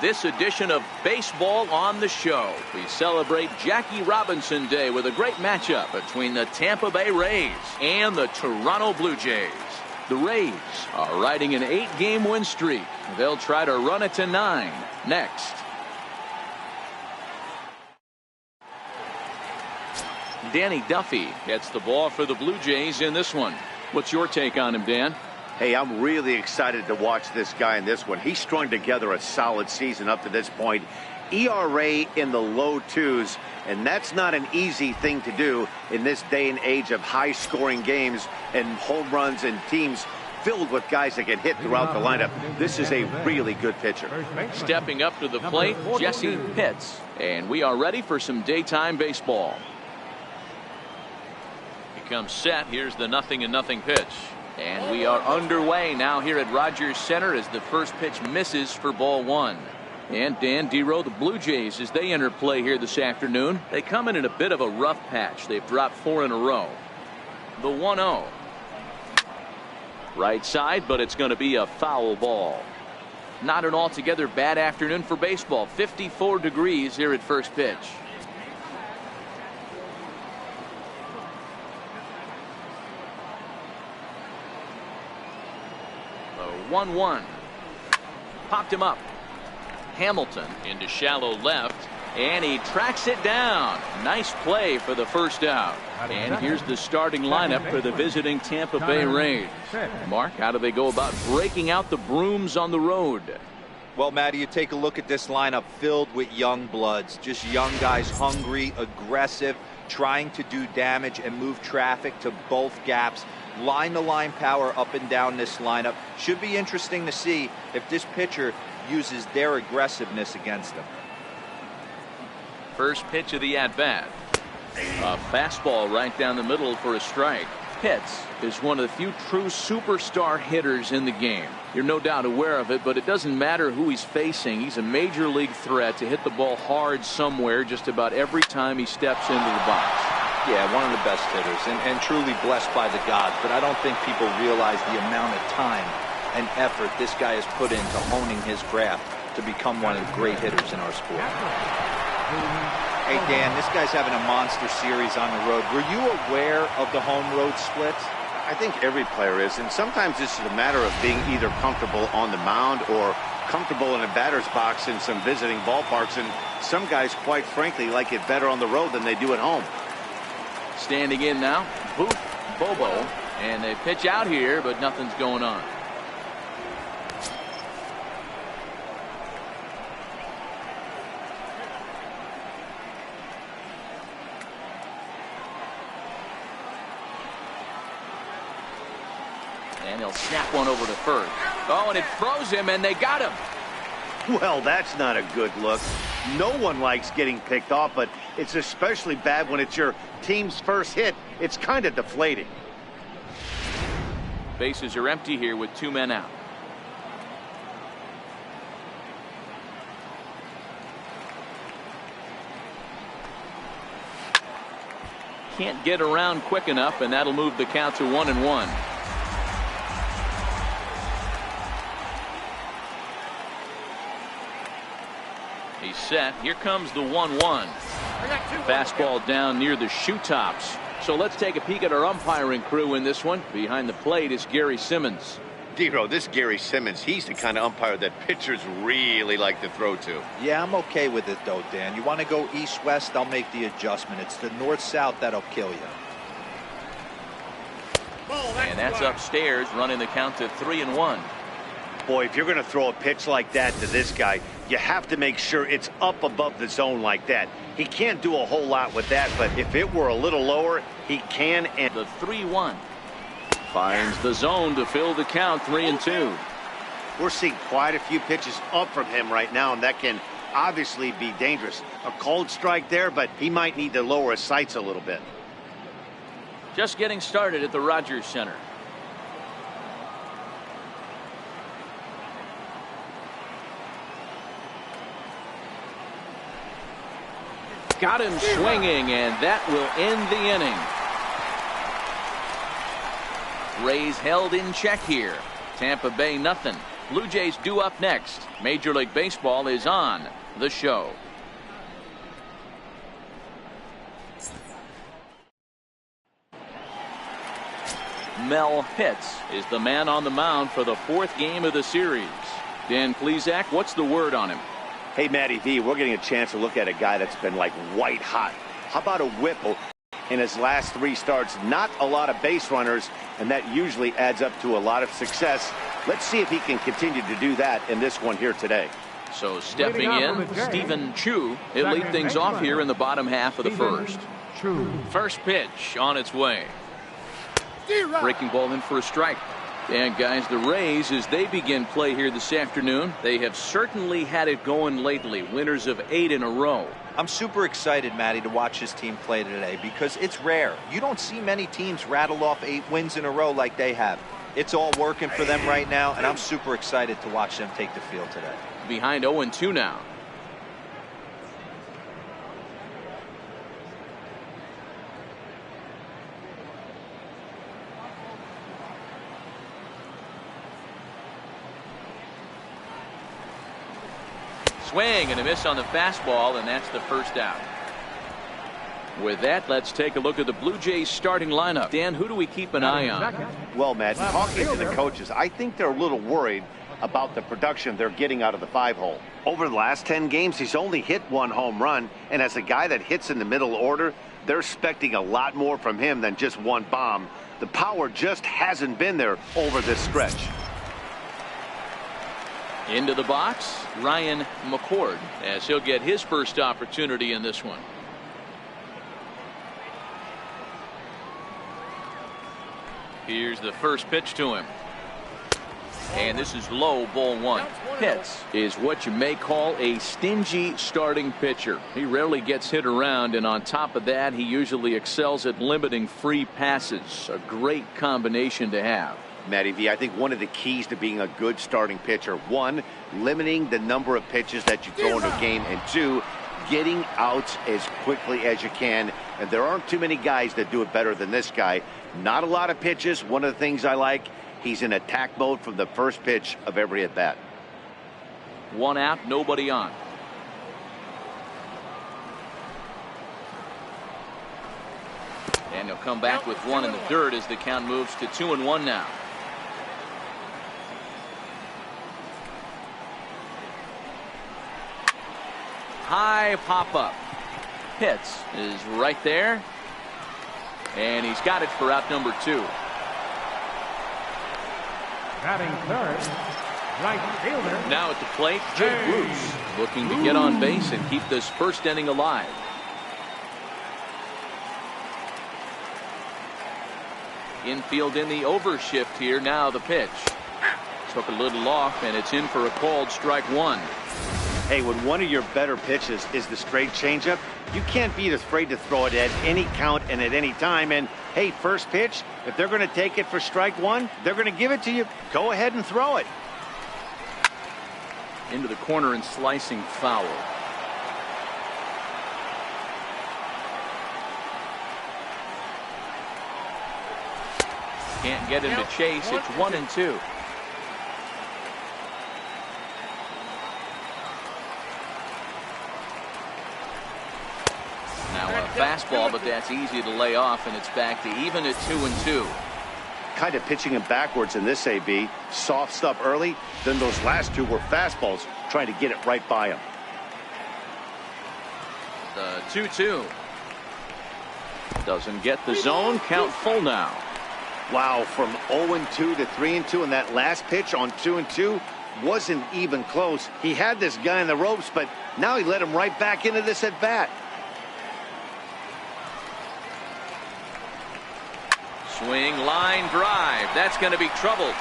this edition of Baseball on the Show. We celebrate Jackie Robinson Day with a great matchup between the Tampa Bay Rays and the Toronto Blue Jays. The Rays are riding an 8-game win streak. They'll try to run it to 9 next. Danny Duffy gets the ball for the Blue Jays in this one. What's your take on him, Dan? Hey, I'm really excited to watch this guy in this one. He's strung together a solid season up to this point. ERA in the low 2s, and that's not an easy thing to do in this day and age of high-scoring games and home runs and teams filled with guys that get hit throughout the lineup. This is a really good pitcher. Stepping up to the plate, Jesse Pitts. And we are ready for some daytime baseball. He comes set. Here's the 0-0 pitch. And we are underway now here at Rogers Center as the first pitch misses for ball 1. And Dan Dero, the Blue Jays, as they enter play here this afternoon, they come in a bit of a rough patch. They've dropped 4 in a row. The 1-0. Right side, but it's going to be a foul ball. Not an altogether bad afternoon for baseball. 54 degrees here at first pitch. 1-1. Popped him up. Hamilton into shallow left, and he tracks it down. Nice play for the first out. And here's the starting lineup for the visiting Tampa Bay Rays. Mark, how do they go about breaking out the brooms on the road? Well, Matty, you take a look at this lineup filled with young bloods, just young guys, hungry, aggressive, trying to do damage and move traffic to both gaps. Line-to-line power up and down this lineup. Should be interesting to see if this pitcher uses their aggressiveness against them. First pitch of the at-bat. A fastball right down the middle for a strike. Pitts is one of the few true superstar hitters in the game. You're no doubt aware of it, but it doesn't matter who he's facing. He's a major league threat to hit the ball hard somewhere just about every time he steps into the box. Yeah, one of the best hitters and truly blessed by the gods, but I don't think people realize the amount of time and effort this guy has put into honing his craft to become one of the great hitters in our sport. Hey, Dan, this guy's having a monster series on the road. Were you aware of the home-road splits? I think every player is, and sometimes this is a matter of being either comfortable on the mound or comfortable in a batter's box in some visiting ballparks, and some guys, quite frankly, like it better on the road than they do at home. Standing in now, Bobo, and they pitch out here, but nothing's going on. And he'll snap one over to first. Oh, and it froze him, and they got him. Well, that's not a good look. No one likes getting picked off, but it's especially bad when it's your team's first hit. It's kind of deflating. Bases are empty here with 2 men out. Can't get around quick enough, and that'll move the count to 1-1. He's set. Here comes the 1-1. Fastball down near the shoe tops. So let's take a peek at our umpiring crew in this one. Behind the plate is Gary Simmons. Dero, this Gary Simmons, he's the kind of umpire that pitchers really like to throw to. Yeah, I'm okay with it, though, Dan. You want to go east-west, I'll make the adjustment. It's the north-south that'll kill you. And that's upstairs, running the count to 3-1. Boy, if you're going to throw a pitch like that to this guy, you have to make sure it's up above the zone like that. He can't do a whole lot with that, but if it were a little lower, he can. And the 3-1 finds the zone to fill the count. 3-2. We're seeing quite a few pitches up from him right now, and that can obviously be dangerous. A cold strike there, but he might need to lower his sights a little bit. Just getting started at the Rogers Center. Got him swinging, and that will end the inning. Rays held in check here. Tampa Bay nothing. Blue Jays due up next. Major League Baseball is on the show. Mel Pitts is the man on the mound for the 4th game of the series. Dan Plesac, what's the word on him? Hey, Matty V, we're getting a chance to look at a guy that's been like white hot. How about a Whipple in his last 3 starts? Not a lot of base runners, and that usually adds up to a lot of success. Let's see if he can continue to do that in this one here today. So stepping in, Stephen Chu. He'll lead things off here in the bottom half of the first. First pitch on its way. Breaking ball in for a strike. And guys, the Rays, as they begin play here this afternoon, they have certainly had it going lately. Winners of 8 in a row. I'm super excited, Matty, to watch his team play today because it's rare. You don't see many teams rattle off 8 wins in a row like they have. It's all working for them right now, and I'm super excited to watch them take the field today. Behind 0-2 now. Swing and a miss on the fastball, and that's the first out. With that, let's take a look at the Blue Jays starting lineup. Dan, who do we keep an eye on? Well, Matt, talking to the coaches, I think they're a little worried about the production they're getting out of the 5-hole. Over the last 10 games, he's only hit 1 home run, and as a guy that hits in the middle order, they're expecting a lot more from him than just 1 bomb. The power just hasn't been there over this stretch. Into the box, Ryan McCord, as he'll get his first opportunity in this one. Here's the first pitch to him. And this is low, ball 1. Pitts is what you may call a stingy starting pitcher. He rarely gets hit around, and on top of that, he usually excels at limiting free passes. A great combination to have. Matty V, I think one of the keys to being a good starting pitcher, 1, limiting the number of pitches that you throw into a game, and 2, getting outs as quickly as you can. And there aren't too many guys that do it better than this guy. Not a lot of pitches. One of the things I like, he's in attack mode from the first pitch of every at bat. 1 out, nobody on. And he'll come back with 1 in the dirt as the count moves to 2-1 now. High pop up. Pitts is right there. And he's got it for out number 2. Batting third, right fielder. Now at the plate, Jay Bruce looking to get on base and keep this first inning alive. Infield in the overshift here. Now the pitch. Took a little off, and it's in for a called strike 1. Hey, when one of your better pitches is the straight changeup, you can't be afraid to throw it at any count and at any time. And hey, first pitch, if they're going to take it for strike 1, they're going to give it to you. Go ahead and throw it. Into the corner and slicing foul. Can't get him to chase. It's 1-2. Now a fastball, but that's easy to lay off, and it's back to even at 2-2. Kind of pitching him backwards in this AB. Soft stuff early, then those last 2 were fastballs, trying to get it right by him. The 2-2. Doesn't get the zone. Count full now. Wow, from 0-2 to 3-2, and that last pitch on 2-2 wasn't even close. He had this guy in the ropes, but now he let him right back into this at bat. Swing, line drive. That's going to be trouble.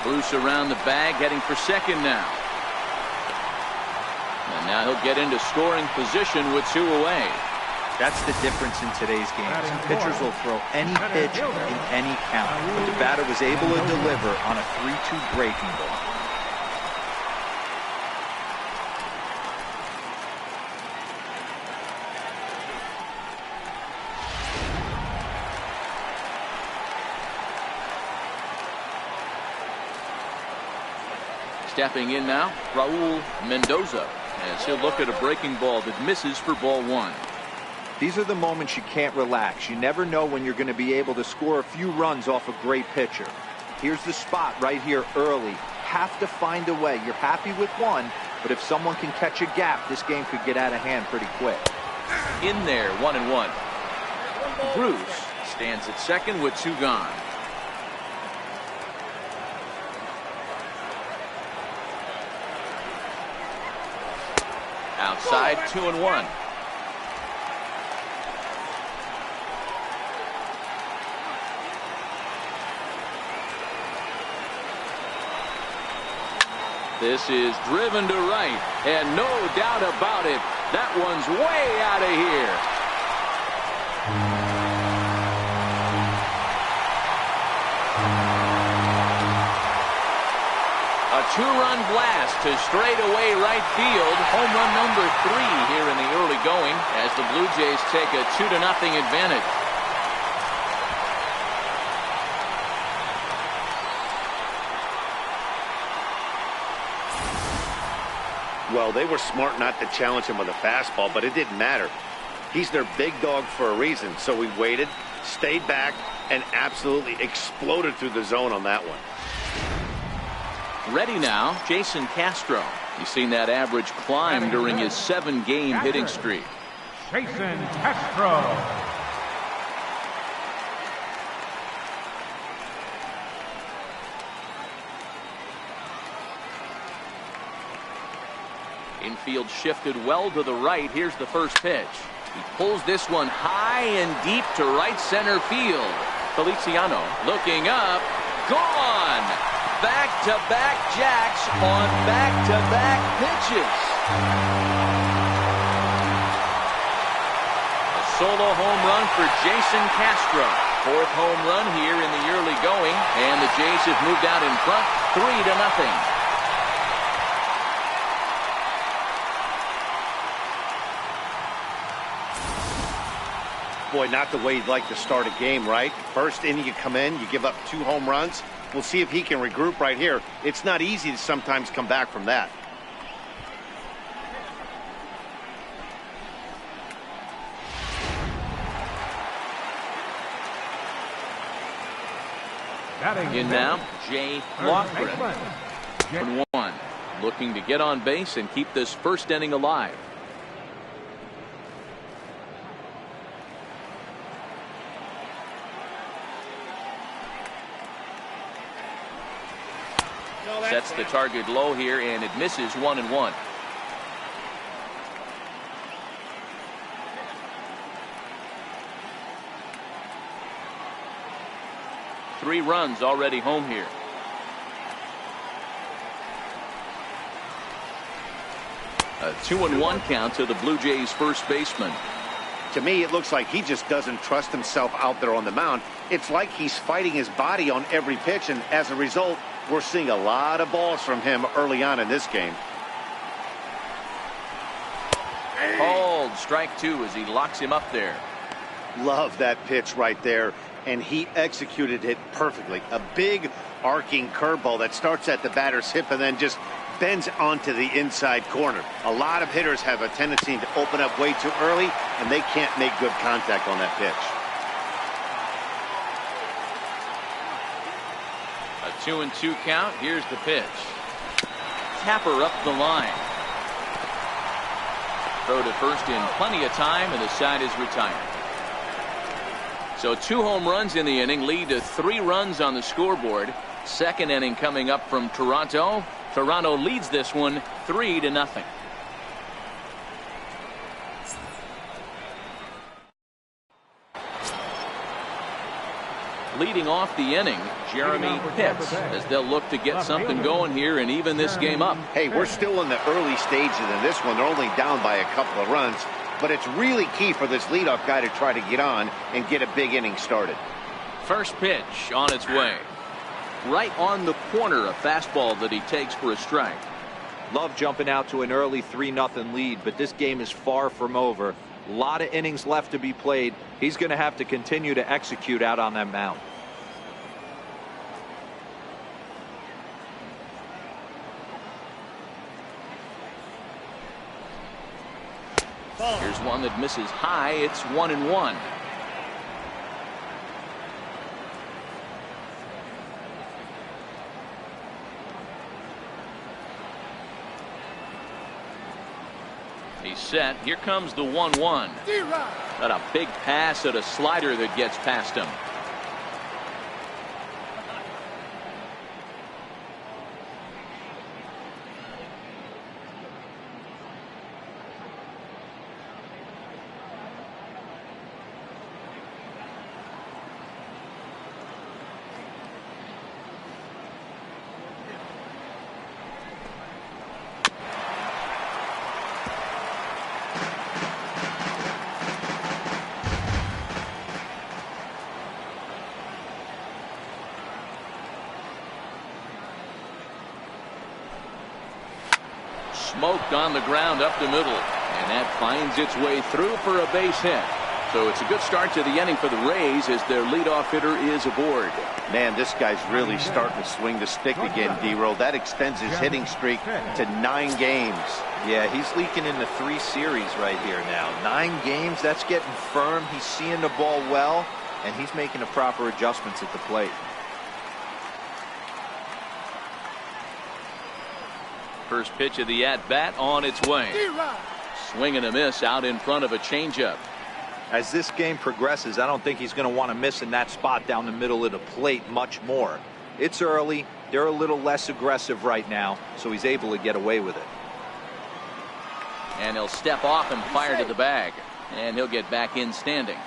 Bruce around the bag, heading for second now. And now he'll get into scoring position with 2 away. That's the difference in today's games. Pitchers will throw any pitch in any count, but the batter was able to deliver on a 3-2 breaking ball. Stepping in now, Raul Mendoza, as he'll look at a breaking ball that misses for ball one. These are the moments you can't relax. You never know when you're going to be able to score a few runs off a great pitcher. Here's the spot right here early. Have to find a way. You're happy with one, but if someone can catch a gap, this game could get out of hand pretty quick. In there, 1-1. Bruce stands at second with 2 gone. Outside, 2-1. This is driven to right, and no doubt about it, that one's way out of here. A 2-run blast to straightaway right field. Home run number 3 here in the early going as the Blue Jays take a 2-0 advantage. Well, they were smart not to challenge him with a fastball, but it didn't matter. He's their big dog for a reason, so we waited, stayed back, and absolutely exploded through the zone on that one. Ready now, Jason Castro. You've seen that average climb during his 7-game hitting streak. Jason Castro. Infield shifted well to the right. Here's the first pitch. He pulls this one high and deep to right center field. Feliciano looking up. Gone! Back-to-back jacks on back-to-back pitches. A solo home run for Jason Castro. 4th home run here in the early going, and the Jays have moved out in front 3-0. Boy, not the way you'd like to start a game, right? First inning, you come in, you give up 2 home runs. We'll see if he can regroup right here. It's not easy to sometimes come back from that. In now, Jay Lochran. 1-1. Looking to get on base and keep this first inning alive. Sets the target low here, and it misses 1-1. Three runs already home here. A 2-1 count to the Blue Jays first baseman. To me, it looks like he just doesn't trust himself out there on the mound. It's like he's fighting his body on every pitch, and as a result, we're seeing a lot of balls from him early on in this game. Called strike 2 as he locks him up there. Love that pitch right there, and he executed it perfectly. A big arcing curveball that starts at the batter's hip and then just bends onto the inside corner. A lot of hitters have a tendency to open up way too early, and they can't make good contact on that pitch. A 2-2 count. Here's the pitch. Tapper up the line. Throw to first in plenty of time, and the side is retired. So 2 home runs in the inning lead to 3 runs on the scoreboard. Second inning coming up from Toronto. Toronto leads this one 3-0. Leading off the inning, Jeremy Pitts, as they'll look to get something going here and even this game up. Hey, we're still in the early stages of this one. They're only down by a couple of runs, but it's really key for this leadoff guy to try to get on and get a big inning started. First pitch on its way. Right on the corner, a fastball that he takes for a strike. Love jumping out to an early 3-0 lead, but this game is far from over. A lot of innings left to be played. He's going to have to continue to execute out on that mound. Here's one that misses high. It's 1-1. He's set. Here comes the 1-1. Got a big pass at a slider that gets past him. Smoked on the ground up the middle, and that finds its way through for a base hit. So it's a good start to the inning for the Rays as their leadoff hitter is aboard. Man, this guy's really starting to swing the stick again, D-Roll. That extends his hitting streak to 9 games. Yeah, he's leaking into 3 series right here now. 9 games, that's getting firm. He's seeing the ball well, and he's making the proper adjustments at the plate. First pitch of the at-bat on its way. Swing and a miss out in front of a changeup. As this game progresses, I don't think he's going to want to miss in that spot down the middle of the plate much more. It's early. They're a little less aggressive right now, so he's able to get away with it. And he'll step off and fire to the bag. And he'll get back in standing.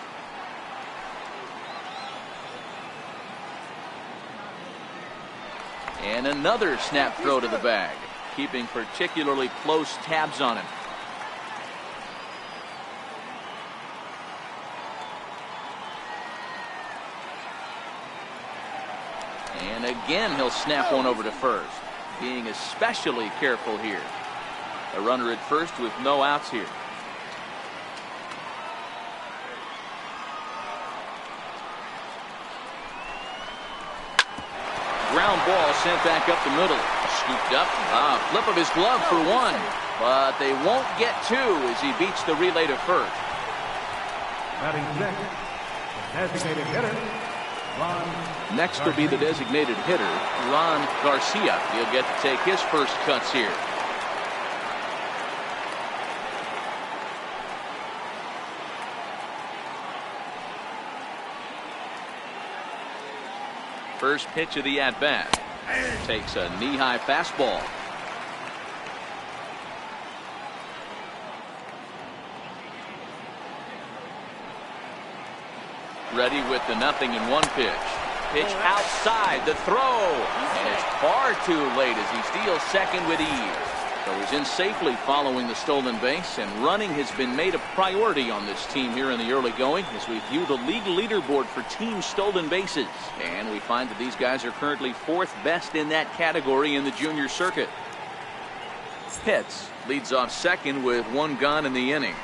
And another snap throw to the bag, keeping particularly close tabs on him. And again he'll snap one over to first, being especially careful here. A runner at first with no outs here. Ground ball sent back up the middle. Scooped up. Flip of his glove for one. But they won't get 2 as he beats the relay to first. Batting sixth, the designated hitter, Ron. Next will be the designated hitter, Ron Garcia. He'll get to take his first cuts here. First pitch of the at-bat. Takes a knee-high fastball. Ready with the 0-1 pitch. Pitch outside, the throw. And it's far too late as he steals second with ease. So he's in safely following the stolen base, and running has been made a priority on this team here in the early going as we view the league leaderboard for team stolen bases. And we find that these guys are currently 4th best in that category in the junior circuit. Pitts leads off second with 1 gone in the inning.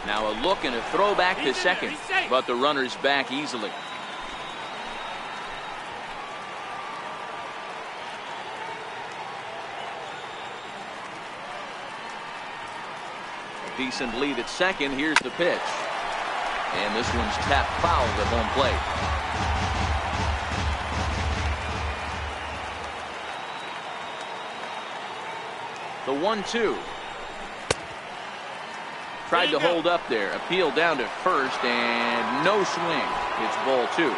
Now a look and a throw back to second, but the runner's back easily. Decent lead at second. Here's the pitch. And this one's tapped foul at home plate. The 1-2. Tried to hold up there. Appeal down to first and no swing. It's ball 2.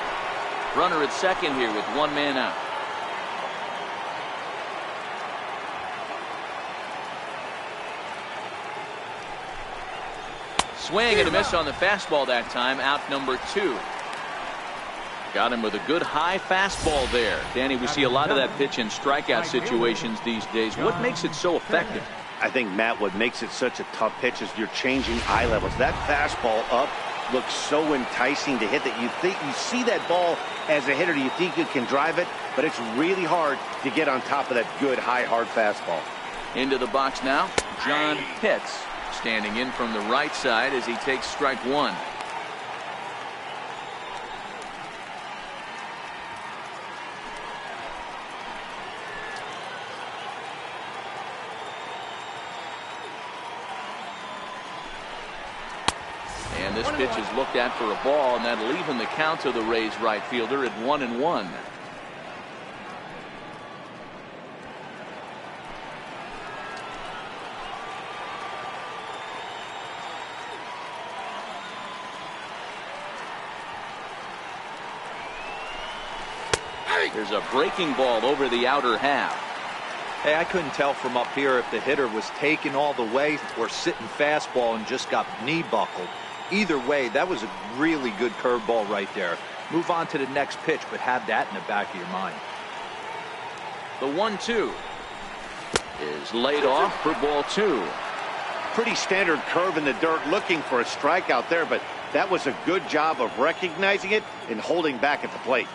Runner at second here with 1 man out. Swing and a miss on the fastball that time. Out number 2. Got him with a good high fastball there. Danny, we see a lot of that pitch in strikeout situations these days. What makes it so effective? I think, Matt, what makes it such a tough pitch is you're changing eye levels. That fastball up looks so enticing to hit that you think you see that ball as a hitter, you think you can drive it, but it's really hard to get on top of that good high hard fastball. Into the box now, John Pitts. Standing in from the right side as he takes strike 1. this pitch is looked at for a ball, and that'll even the count to the Rays right fielder at 1-1. There's a breaking ball over the outer half. Hey, I couldn't tell from up here if the hitter was taken all the way or sitting fastball and just got knee buckled. Either way, that was a really good curveball right there. Move on to the next pitch, but have that in the back of your mind. The 1-2 is laid off for ball 2. Pretty standard curve in the dirt, looking for a strikeout there, but that was a good job of recognizing it and holding back at the plate.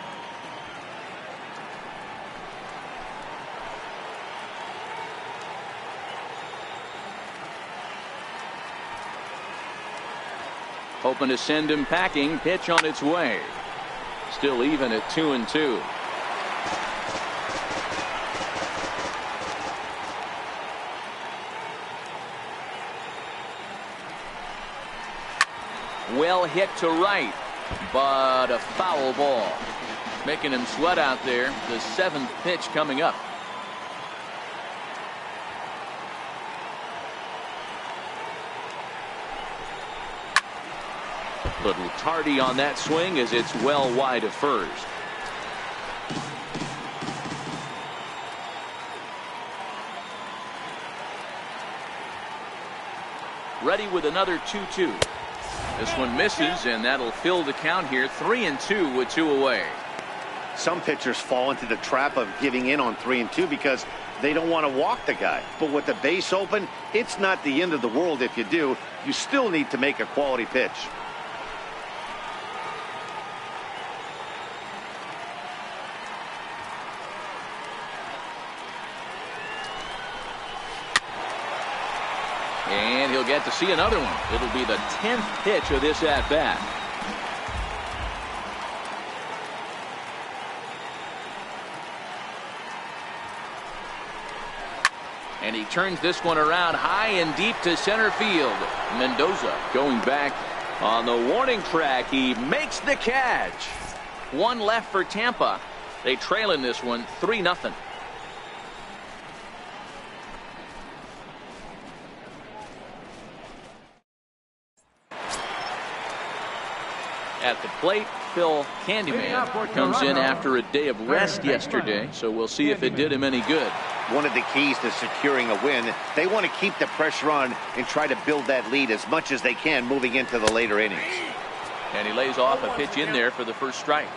Hoping to send him packing. Pitch on its way. Still even at 2-2. Well hit to right, but a foul ball. Making him sweat out there. The 7th pitch coming up. Little tardy on that swing as it's well wide of first. Ready with another 2-2. This one misses, and that'll fill the count here. 3-2 with 2 away. Some pitchers fall into the trap of giving in on 3-2 because they don't want to walk the guy. But with the base open, it's not the end of the world if you do. You still need to make a quality pitch. And he'll get to see another one. It'll be the 10th pitch of this at-bat. And he turns this one around high and deep to center field. Mendoza going back on the warning track. He makes the catch. One left for Tampa. They trail in this one 3-0. At the plate, Phil Candyman comes in after a day of rest yesterday, so we'll see if it did him any good. One of the keys to securing a win, they want to keep the pressure on and try to build that lead as much as they can moving into the later innings. And he lays off a pitch in there for the first strike.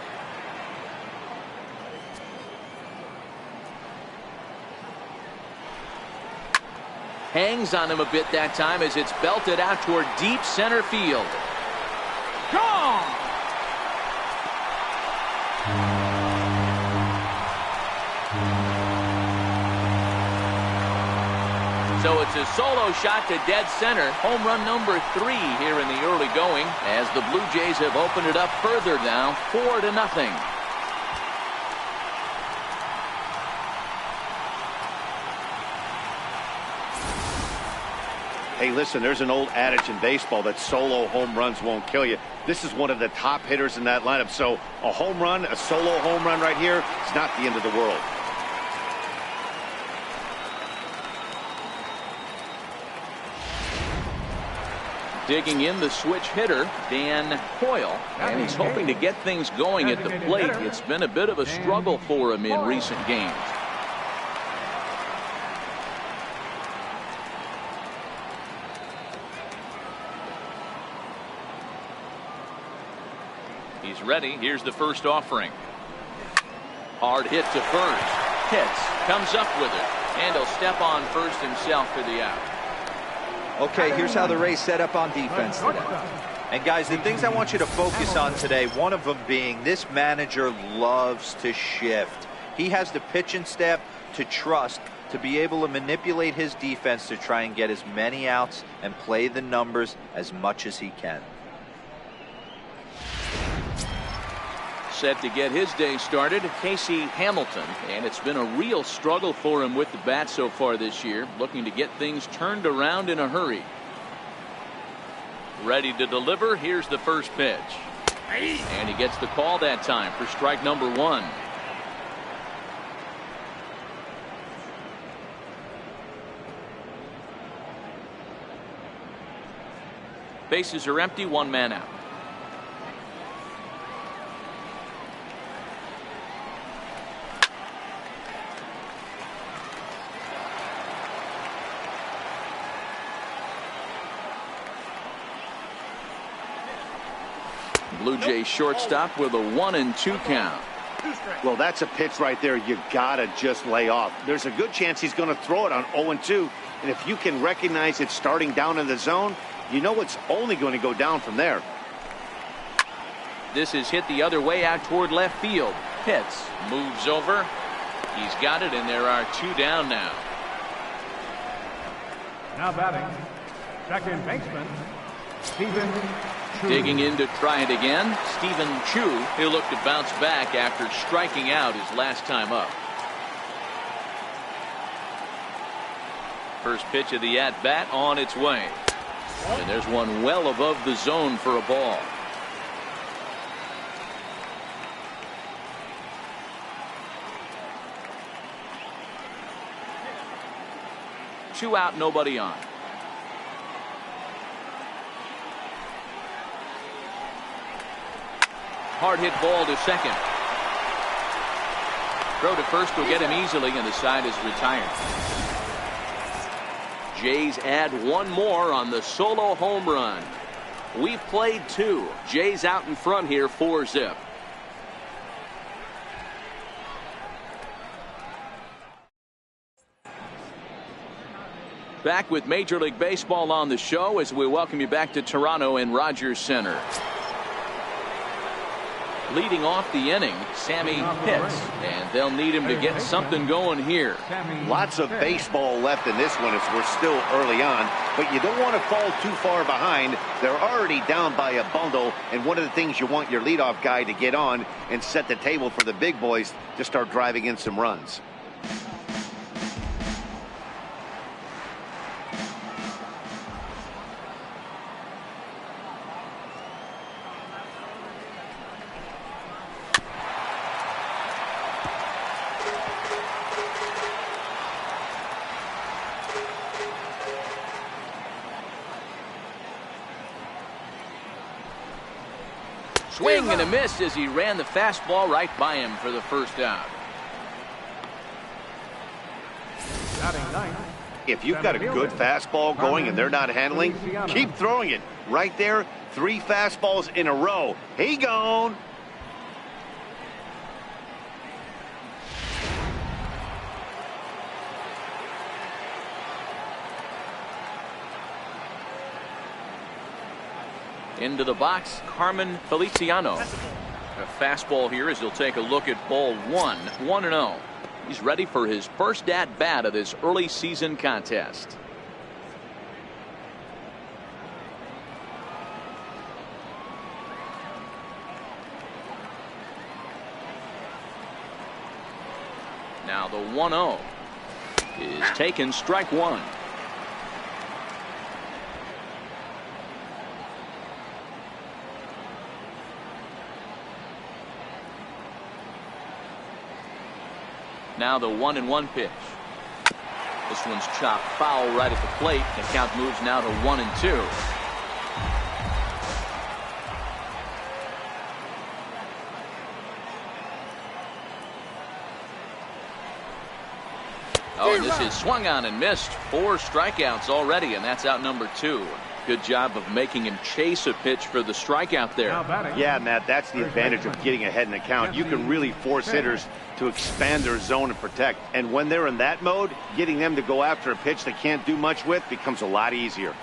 Hangs on him a bit that time as it's belted out toward deep center field. Gone! So it's a solo shot to dead center. Home run number 3 here in the early going as the Blue Jays have opened it up further now, 4-0. Hey, listen, there's an old adage in baseball that solo home runs won't kill you. This is one of the top hitters in that lineup. So a home run, a solo home run right here, it's not the end of the world. Digging in the switch hitter, Dan Hoyle, and he's hoping to get things going at the plate. It's been a bit of a struggle for him in recent games. He's ready. Here's the first offering. Hard hit to first. Hits. Comes up with it. And he'll step on first himself for the out. Okay, here's how the Rays set up on defense today. And guys, the things I want you to focus on today, one of them being this manager loves to shift. He has the pitching staff to trust to be able to manipulate his defense to try and get as many outs and play the numbers as much as he can. Set to get his day started, Casey Hamilton, and it's been a real struggle for him with the bat so far this year, looking to get things turned around in a hurry. Ready to deliver. Here's the first pitch. And he gets the call that time for strike number one. Bases are empty, one man out. Blue Jays shortstop with a 1-2 count. Well, that's a pitch right there you gotta just lay off. There's a good chance he's going to throw it on 0-2, and if you can recognize it starting down in the zone, you know it's only going to go down from there. This is hit the other way out toward left field. Pitts moves over. He's got it, and there are two down now. Now batting, second baseman, Stephen Chu. Digging in to try it again, Stephen Chu. He'll look to bounce back after striking out his last time up. First pitch of the at-bat on its way. And there's one well above the zone for a ball. Two out, nobody on. Hard hit ball to second. Throw to first will get him easily, and the side is retired. Jays add one more on the solo home run. We've played two. Jays out in front here, 4-zip. Back with Major League Baseball on the show as we welcome you back to Toronto and Rogers Center. Leading off the inning, Sammy Pitts, and they'll need him to get something going here. Lots of baseball left in this one as we're still early on, but you don't want to fall too far behind. They're already down by a bundle, and one of the things you want your leadoff guy to get on and set the table for the big boys to start driving in some runs. Swing and a miss as he ran the fastball right by him for the first out. If you've got a good fastball going and they're not handling, keep throwing it. Right there, 3 fastballs in a row. He gone. Into the box, Carmen Feliciano. A fastball here as he'll take a look at ball 1, 1-0. He's ready for his first at-bat of this early season contest. Now the 1-0 is taken, strike one. Now the 1-1 pitch. This one's chopped foul right at the plate. The count moves now to 1-2. Oh, and this is swung on and missed. 4 strikeouts already, and that's out number 2. Good job of making him chase a pitch for the strikeout there. Yeah, Matt, that's the advantage of getting ahead in the count. You can really force hitters to expand their zone and protect. And when they're in that mode, getting them to go after a pitch they can't do much with becomes a lot easier.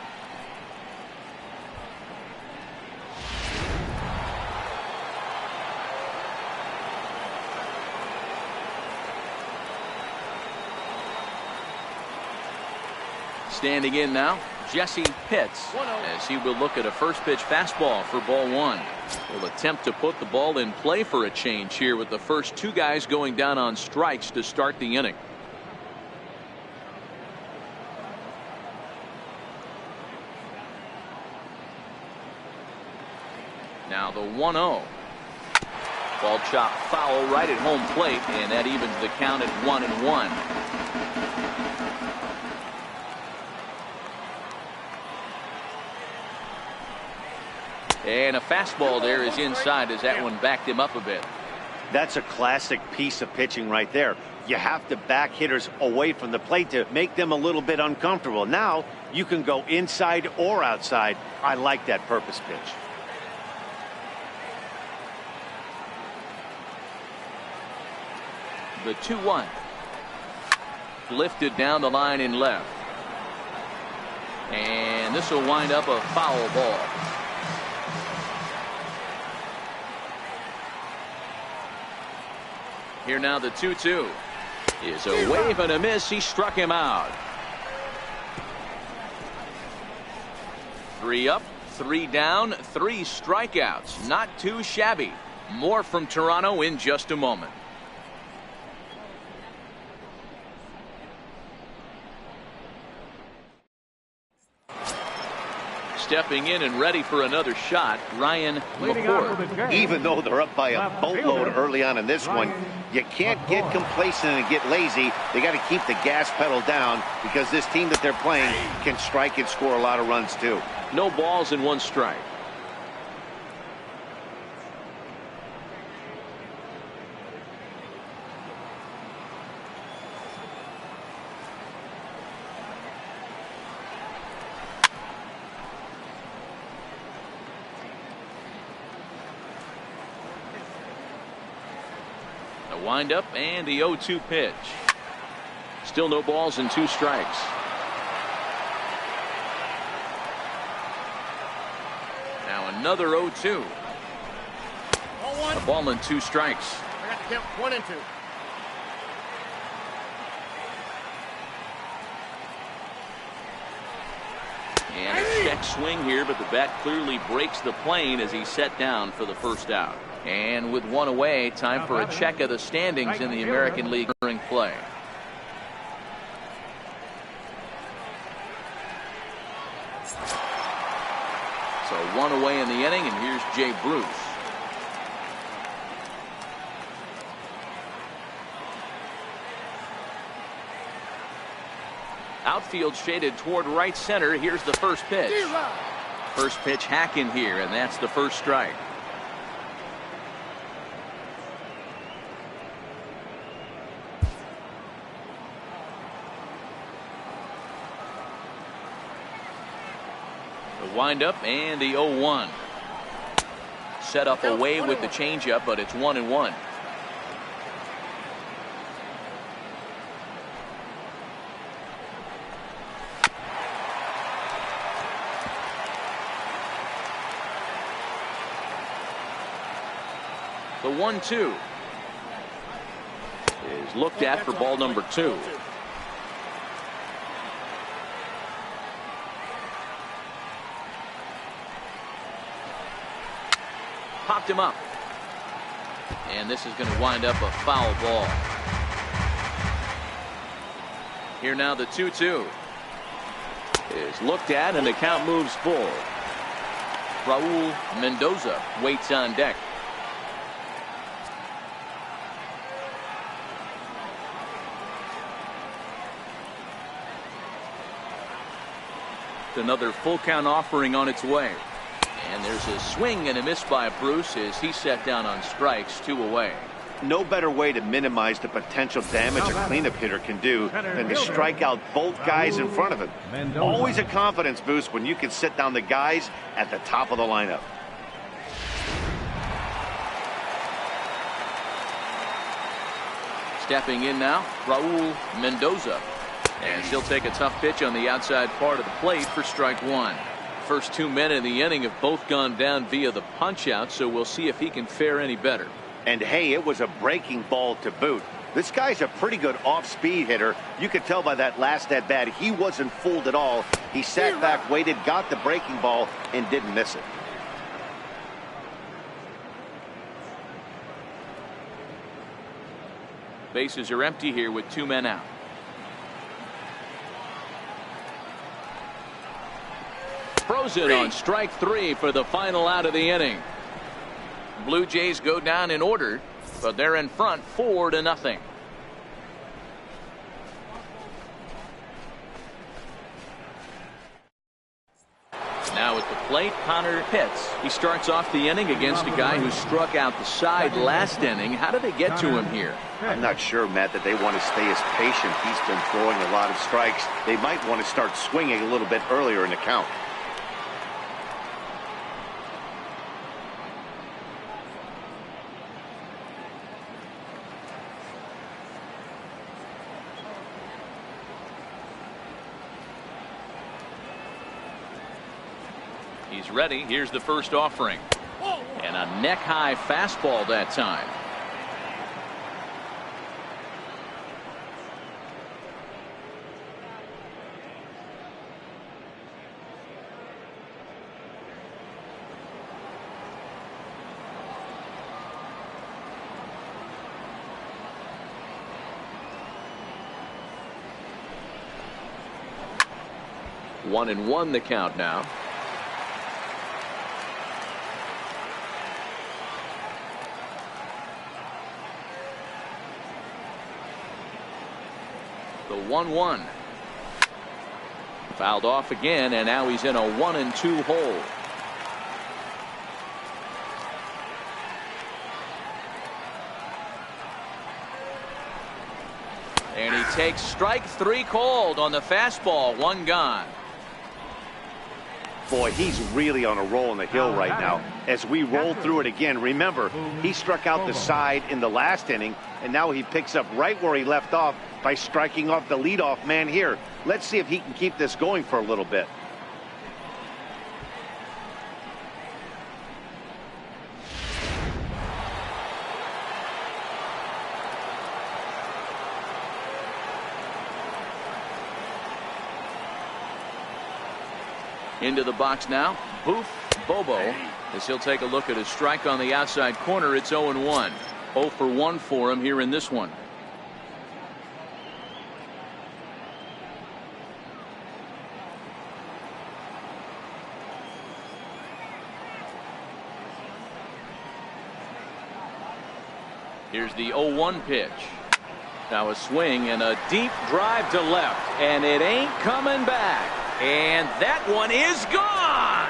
Standing in now, Jesse Pitts, as he will look at a first pitch fastball for ball 1. Will attempt to put the ball in play for a change here with the first 2 guys going down on strikes to start the inning. Now the 1-0. Ball chopped foul right at home plate, and that evens the count at 1-1. And a fastball there is inside as that one backed him up a bit. That's a classic piece of pitching right there. You have to back hitters away from the plate to make them a little bit uncomfortable. Now you can go inside or outside. I like that purpose pitch. The 2-1. Lifted down the line in left. And this will wind up a foul ball. Here now the 2-2 is a wave and a miss. He struck him out. 3 up, 3 down, 3 strikeouts. Not too shabby. More from Toronto in just a moment. Stepping in and ready for another shot, Ryan McCord. Even though they're up by a boatload early on in this one, you can't get complacent and get lazy. They got to keep the gas pedal down because this team that they're playing can strike and score a lot of runs too. No balls and 1 strike. Wind up and the 0-2 pitch. Still no balls and 2 strikes. Now another 0-2. A ball and 2 strikes. I got to count 1 and 2. And a check swing here, but the bat clearly breaks the plane as he's set down for the first out. And with 1 away, time for a check of the standings in the American League during play. So 1 away in the inning, and here's Jay Bruce. Outfield shaded toward right center. Here's the first pitch. First pitch hacking here, and that's the first strike. Wind up and the 0-1. Set up away with the changeup, but it's 1-1. The 1-2 is looked at for ball number 2. Popped him up. And this is going to wind up a foul ball. Here now the 2-2 is looked at and the count moves full. Raul Mendoza waits on deck. Another full count offering on its way. And there's a swing and a miss by Bruce as he set down on strikes, 2 away. No better way to minimize the potential damage a cleanup hitter can do than to strike out both guys in front of him. Always a confidence boost when you can sit down the guys at the top of the lineup. Stepping in now, Raul Mendoza. And he'll take a tough pitch on the outside part of the plate for strike 1. First 2 men in the inning have both gone down via the punch out, so we'll see if he can fare any better. And hey, it was a breaking ball to boot. This guy's a pretty good off-speed hitter. You could tell by that last at bat he wasn't fooled at all. He sat back, waited, got the breaking ball, and didn't miss it. Bases are empty here with 2 men out. Throws it on strike 3 for the final out of the inning. Blue Jays go down in order, but they're in front 4-0. Now at the plate, Connor Pitts. He starts off the inning against a guy who struck out the side last inning. How did they get to him here? I'm not sure, Matt, that they want to stay as patient. He's been throwing a lot of strikes. They might want to start swinging a little bit earlier in the count. He's ready. Here's the first offering. And a neck-high fastball that time. One and one the count now. The 1-1. Fouled off again, and now he's in a 1-2 hole. And he takes strike 3 called on the fastball. 1 gone. Boy, he's really on a roll in the hill right now. As we roll through it again, remember, he struck out the side in the last inning, and now he picks up right where he left off by striking off the leadoff man here. Let's see if he can keep this going for a little bit. Into the box now, Boof Bobo, as he'll take a look at his strike on the outside corner. It's 0-1. 0 for 1 for him here in this one. Here's the 0-1 pitch. Now a swing and a deep drive to left, and it ain't coming back. And that one is gone.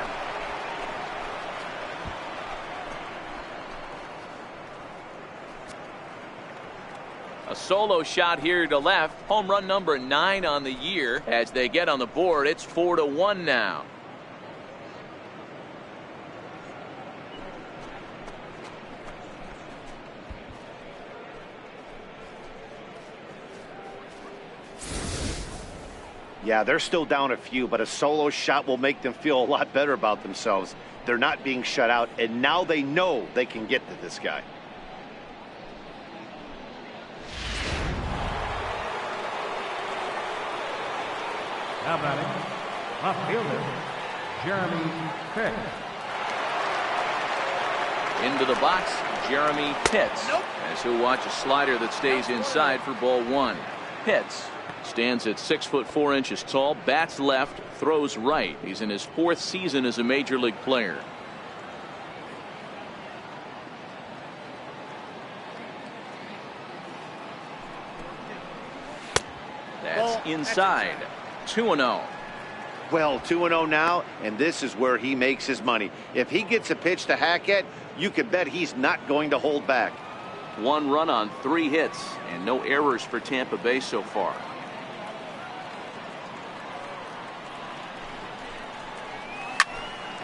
A solo shot here to left. Home run number 9 on the year. As they get on the board, it's 4-1 now. Yeah, they're still down a few, but a solo shot will make them feel a lot better about themselves. They're not being shut out, and now they know they can get to this guy. Now batting, left fielder, Jeremy Pitts. Into the box, Jeremy Pitts. As he'll watch a slider that stays inside for ball 1. Pitts stands at 6'4" tall, bats left, throws right. He's in his 4th season as a major league player. That's inside. 2-0. Well, 2-0 now, and this is where he makes his money. If he gets a pitch to Hackett, you can bet he's not going to hold back. 1 run on 3 hits, and no errors for Tampa Bay so far.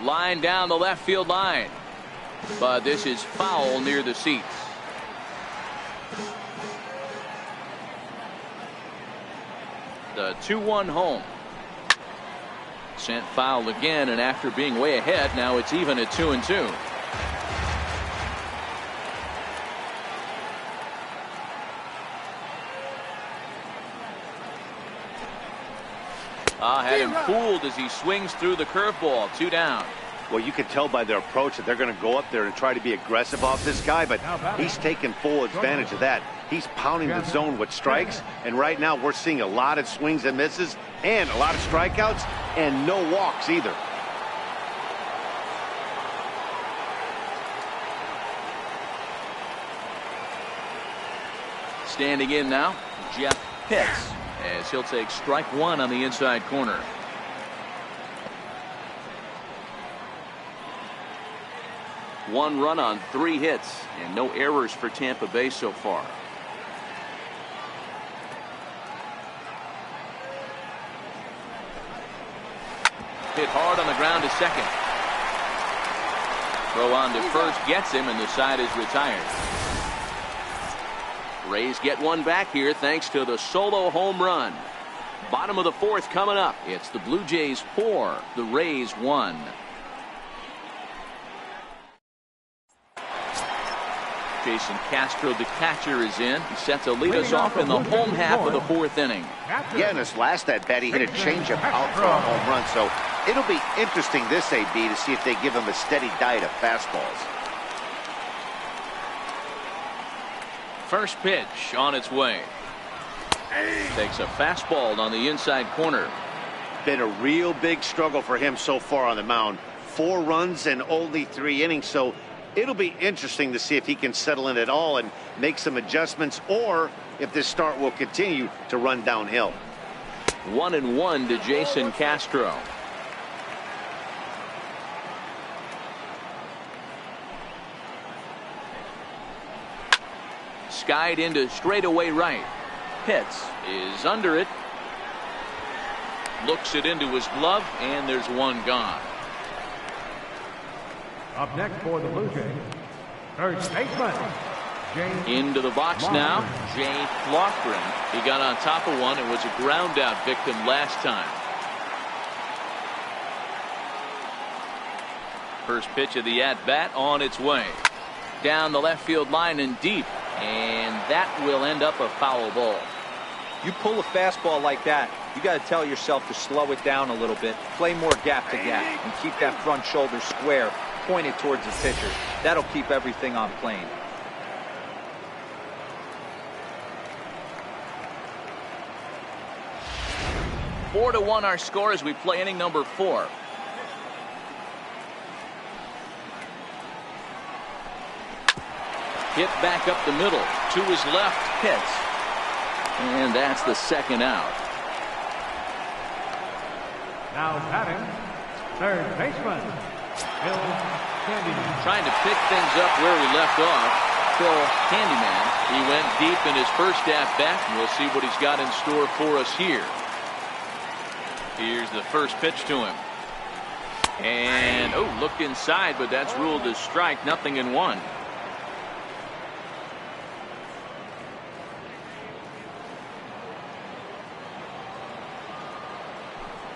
Line down the left field line, but this is foul near the seats. The 2-1 home. Sent foul again, and after being way ahead, now it's even at 2-2. Had him fooled as he swings through the curveball. 2 down. Well, you can tell by their approach that they're going to go up there and try to be aggressive off this guy, but he's taking full advantage of that. He's pounding the zone with strikes, and right now we're seeing a lot of swings and misses and a lot of strikeouts and no walks either. Standing in now, Jeff Pitts, as he'll take strike one on the inside corner. One run on 3 hits and no errors for Tampa Bay so far. Hit hard on the ground to second. Throw on to first gets him, and the side is retired. Rays get one back here thanks to the solo home run. Bottom of the 4th coming up. It's the Blue Jays 4, the Rays 1. Jason Castro, the catcher, is in. He set to lead us off in the home half of the 4th inning. Yeah, in his last at bat, he hit a changeup out for a home run. So it'll be interesting this AB to see if they give him a steady diet of fastballs. First pitch on its way. Takes a fastball on the inside corner. Been a real big struggle for him so far on the mound. 4 runs and only 3 innings. So it'll be interesting to see if he can settle in at all and make some adjustments, or if this start will continue to run downhill. 1-1 to Jason Castro. Skied into straightaway right. Pitts is under it. Looks it into his glove, and there's one gone. Up next for the Blue Jays, third baseman, James. Into the box now, Jay Lofgren. He got on top of one and was a ground out victim last time. First pitch of the at-bat on its way. Down the left field line and deep. And that will end up a foul ball. You pull a fastball like that, you got to tell yourself to slow it down a little bit, play more gap to gap, and keep that front shoulder square, pointed towards the pitcher. That'll keep everything on plane. Four to 1 our score as we play inning number 4. Hit back up the middle to his left. Pitts, and that's the 2nd out. Now batting, third baseman, Phil Candyman. Trying to pick things up where we left off. Phil Candyman. He went deep in his first at bat, and we'll see what he's got in store for us here. Here's the first pitch to him. And looked inside, but that's ruled as strike. 0-1.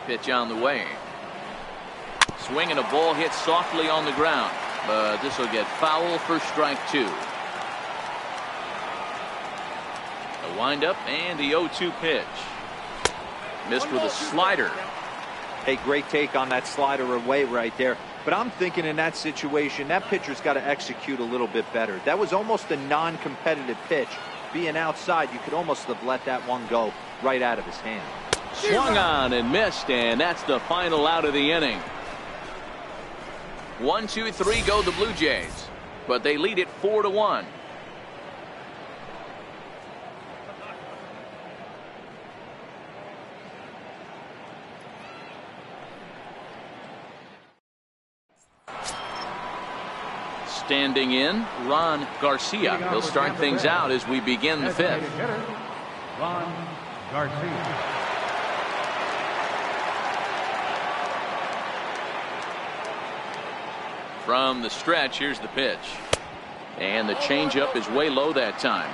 Pitch on the way. Swinging a ball hit softly on the ground, but this will get foul for strike 2. The windup and the 0-2 pitch. Missed with a slider. Hey, great take on that slider away right there. But I'm thinking in that situation, that pitcher's got to execute a little bit better. That was almost a non-competitive pitch. Being outside, you could almost have let that one go right out of his hand. Swung on and missed, and that's the final out of the inning. 1-2-3 go the Blue Jays, but they lead it 4-1. Standing in, Ron Garcia. He'll start things out as we begin the 5th. Ron Garcia. From the stretch, here's the pitch. And the changeup is way low that time.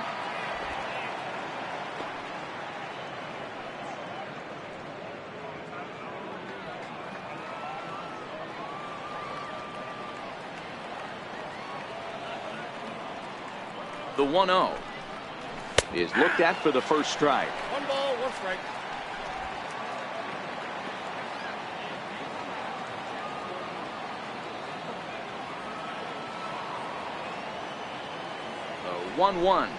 The 1-0 is looked at for the first strike. 1 ball, 1 strike. The 1-1.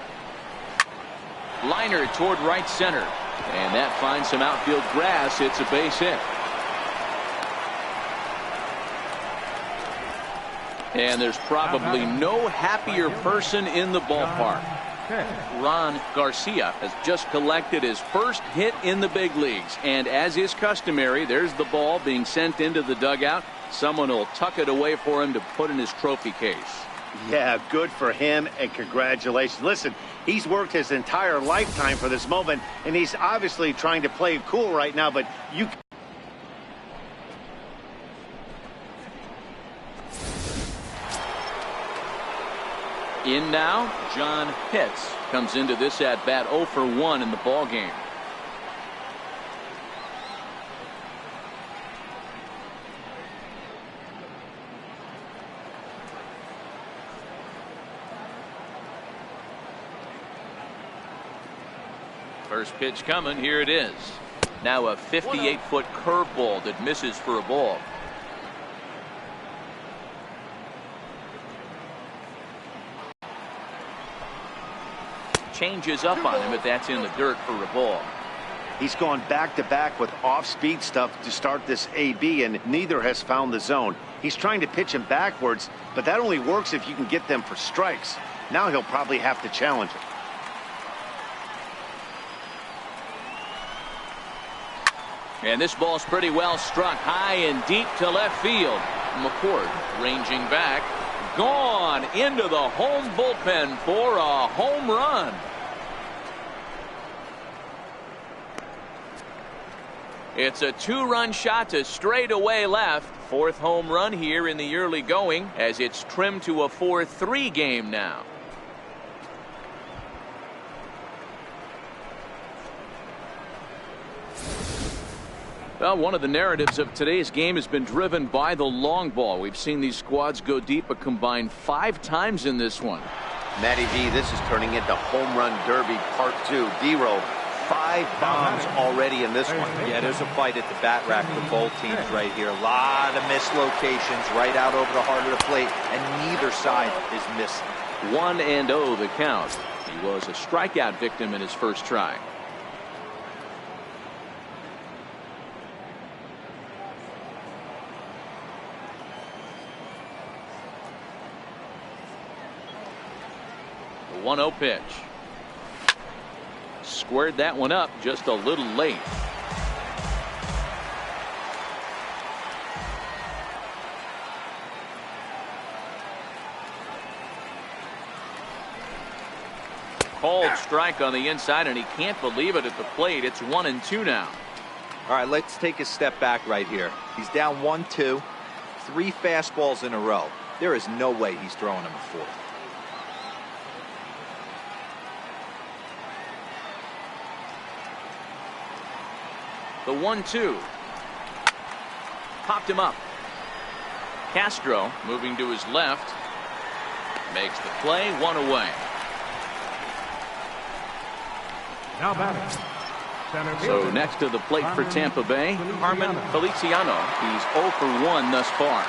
Liner toward right center. And that finds some outfield grass. It's a base hit. And there's probably no happier person in the ballpark. pitch. Ron Garcia has just collected his first hit in the big leagues. And as is customary, there's the ball being sent into the dugout. Someone will tuck it away for him to put in his trophy case. Yeah, good for him, and congratulations. Listen, he's worked his entire lifetime for this moment, and he's obviously trying to play it cool right now, but you... In now, John Pitts comes into this at bat 0 for 1 in the ball game. First pitch coming. Here it is. Now a 58-foot curveball that misses for a ball. Changes up on him, but that's in the dirt for a ball. He's gone back-to-back with off-speed stuff to start this AB, and neither has found the zone. He's trying to pitch him backwards, but that only works if you can get them for strikes. Now he'll probably have to challenge it. And this ball's pretty well struck high and deep to left field. McCord ranging back. Gone into the home bullpen for a home run. It's a 2-run shot to straightaway left. Fourth home run here in the early going as it's trimmed to a 4-3 game now. Well, one of the narratives of today's game has been driven by the long ball. We've seen these squads go deep a combined 5 times in this one. Matty V, this is turning into home run derby part 2. D-Row, 5 bombs already in this one. Yeah, there's a fight at the bat rack for both teams right here. A lot of mislocations right out over the heart of the plate, and neither side is missing. 1-0 the count. He was a strikeout victim in his first try. The 1-0 pitch. Squared that one up just a little late. Called strike on the inside, and he can't believe it at the plate. It's 1-2 now. All right, let's take a step back right here. He's down 1-2, 3 fastballs in a row. There is no way he's throwing him a fourth. The 1-2. Popped him up. Castro moving to his left. Makes the play, 1 away. Now batting. Center So fielder, next to the plate for Tampa Bay, Carmen Feliciano. He's 0 for 1 thus far.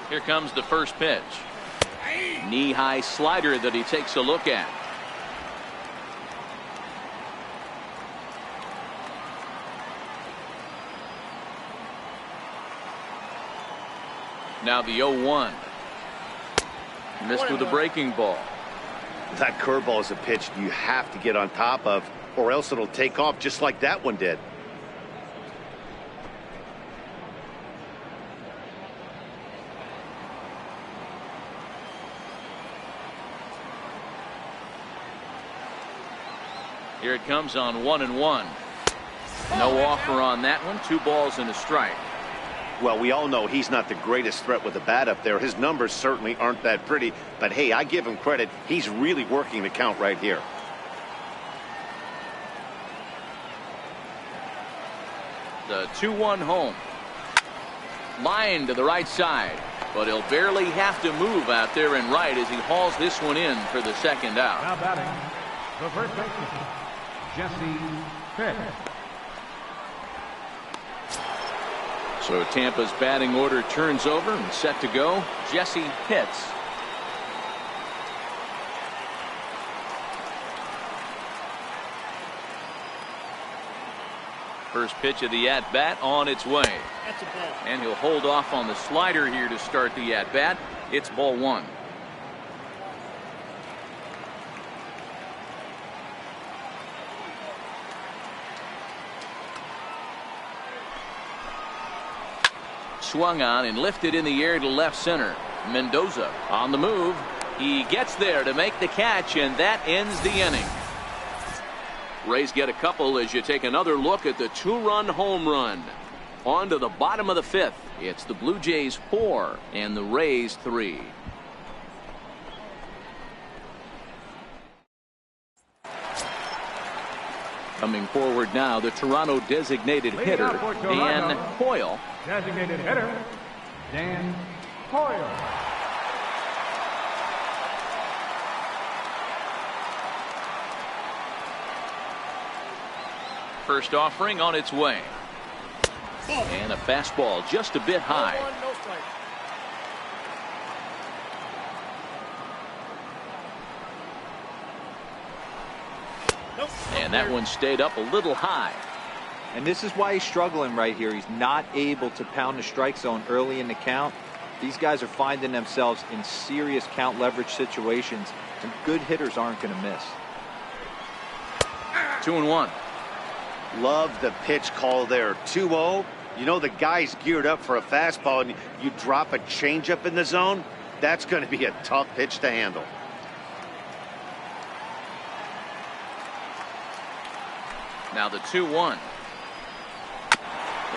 Here comes the first pitch. Knee-high slider that he takes a look at. Now the 0-1. Missed with a breaking ball. That curveball is a pitch you have to get on top of, or else it'll take off just like that one did. Here it comes on 1-1. No offer on that one. 2 balls and a strike. Well, we all know he's not the greatest threat with the bat up there. His numbers certainly aren't that pretty, but hey, I give him credit. He's really working the count right here. The 2-1 home. Line to the right side, but he'll barely have to move out there and right as he hauls this one in for the second out. now batting. The first baseman, Jesse Pitt. So Tampa's batting order turns over and set to go. Jesse Pitts. First pitch of the at-bat on its way. And he'll hold off on the slider here to start the at-bat. It's ball one. Swung on and lifted in the air to left center. Mendoza on the move. He gets there to make the catch, and that ends the inning. Rays get a couple as you take another look at the two-run home run. On to the bottom of the fifth. It's the Blue Jays 4 and the Rays 3. Coming forward now, the Toronto designated hitter, Dan Hoyle. Designated hitter, Dan Hoyle. First offering on its way. And a fastball just a bit high. And that one stayed up a little high. And this is why he's struggling right here. He's not able to pound the strike zone early in the count. These guys are finding themselves in serious count leverage situations, and good hitters aren't going to miss. 2-1. Love the pitch call there. 2-0. You know the guy's geared up for a fastball, and you drop a changeup in the zone. That's going to be a tough pitch to handle. Now the 2-1.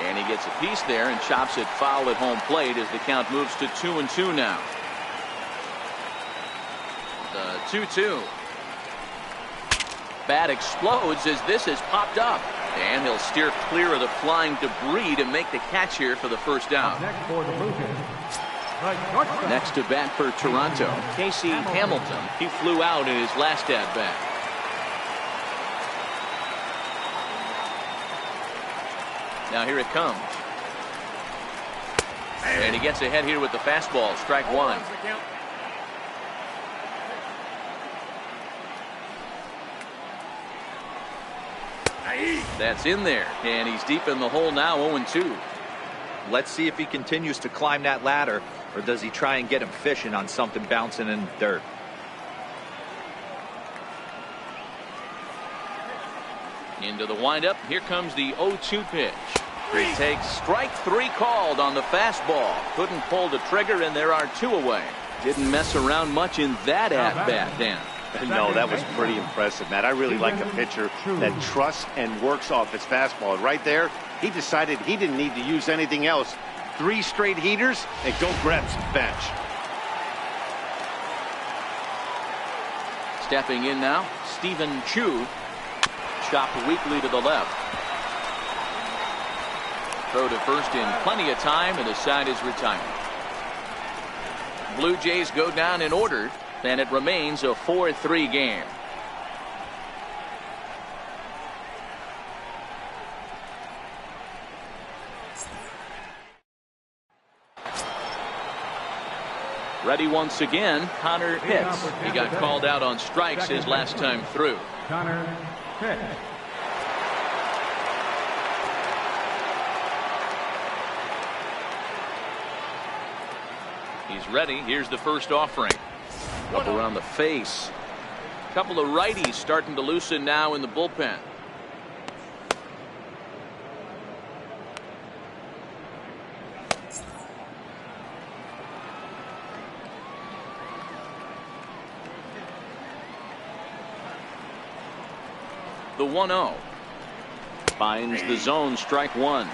And he gets a piece there and chops it foul at home plate as the count moves to 2-2 now. The 2-2. Bat explodes as this has popped up. And he'll steer clear of the flying debris to make the catch here for the first down. Next for the Blue Jays. Next to bat for Toronto, Casey Hamilton. He flew out in his last at bat. Now here it comes. And he gets ahead here with the fastball. Strike one. That's in there. And he's deep in the hole now, 0-2. Let's see if he continues to climb that ladder, or does he try and get him fishing on something bouncing in the dirt. Into the windup. Here comes the 0-2 pitch. He takes strike three called on the fastball. Couldn't pull the trigger, and there are two away. Didn't mess around much in that at-bat, Dan. No, that was pretty impressive, Matt. I really like a pitcher that trusts and works off his fastball. Right there, he decided he didn't need to use anything else. 3 straight heaters and go grab some bench. Stepping in now, Stephen Chu. Chopped weakly to the left. Throw to first in plenty of time, and the side is retired. Blue Jays go down in order, and it remains a 4-3 game. Ready once again, Connor Pitts. He got called out on strikes his last time through. Connor Pitts. He's ready. Here's the first offering. Up around the face. A couple of righties starting to loosen now in the bullpen. The 1-0. Finds the zone, strike one.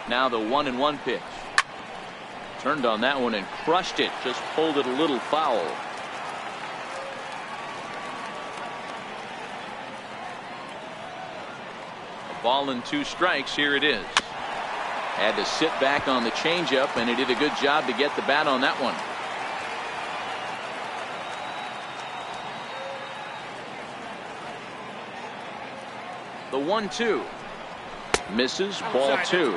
Now the 1-1 pitch. Turned on that one and crushed it. Just pulled it a little foul. A ball and 2 strikes. Here it is. Had to sit back on the changeup, and he did a good job to get the bat on that one. The 1-2. Misses, ball 2.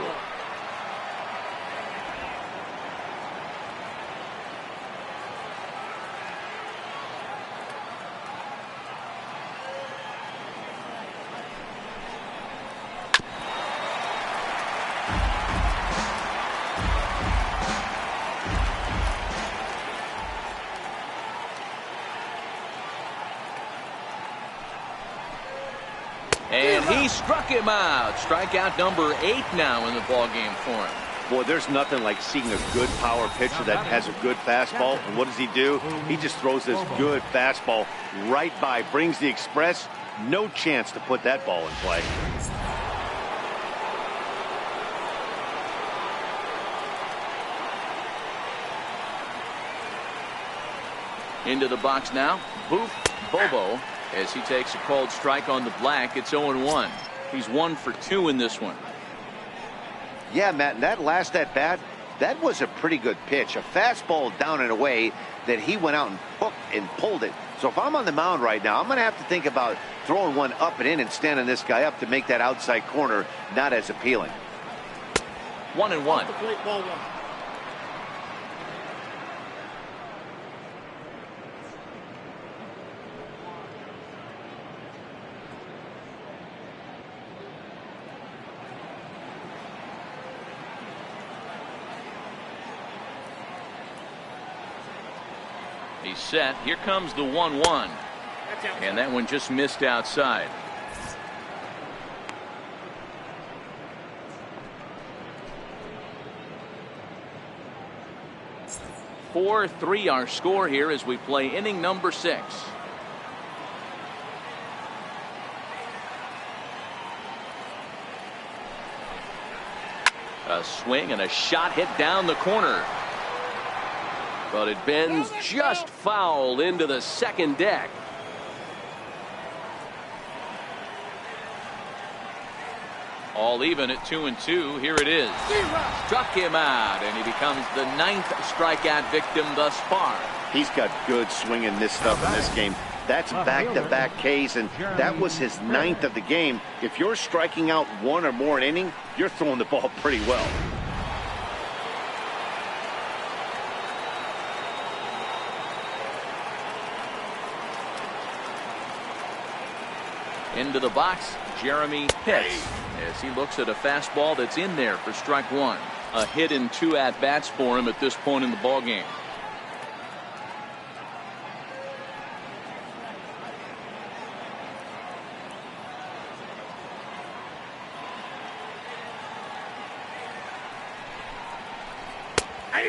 And he struck him out. Strikeout number 8 now in the ballgame for him. Boy, there's nothing like seeing a good power pitcher that has a good fastball. And what does he do? He just throws this good fastball right by, brings the express. No chance to put that ball in play. Into the box now. Boof Bobo as he takes a called strike on the black. It's 0-1. He's 1 for 2 in this one. Yeah, Matt, and that last at bat, that was a pretty good pitch. A fastball down and away that he went out and hooked and pulled it. So if I'm on the mound right now, I'm going to have to think about throwing one up and in and standing this guy up to make that outside corner not as appealing. 1-1. He's set. Here comes the 1-1. And that one just missed outside. 4-3 our score here as we play inning number 6. A swing and a shot hit down the corner. But it bends just foul into the second deck. All even at 2-2. Here it is. Struck him out, and he becomes the 9th strikeout victim thus far. He's got good swinging this stuff in this game. That's back-to-back Ks, and that was his 9th of the game. If you're striking out 1 or more an inning, you're throwing the ball pretty well. Into the box, Jeremy Pitts, as he looks at a fastball that's in there for strike 1. A hit in 2 at-bats for him at this point in the ballgame.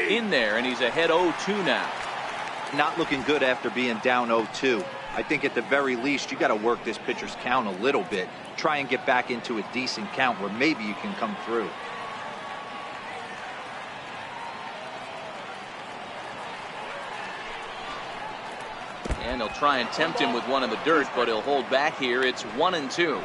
In there, and he's ahead 0-2 now. Not looking good after being down 0-2. I think at the very least you got to work this pitcher's count a little bit. Try and get back into a decent count where maybe you can come through. And he'll try and tempt him with one in the dirt, but he'll hold back here. It's 1-2.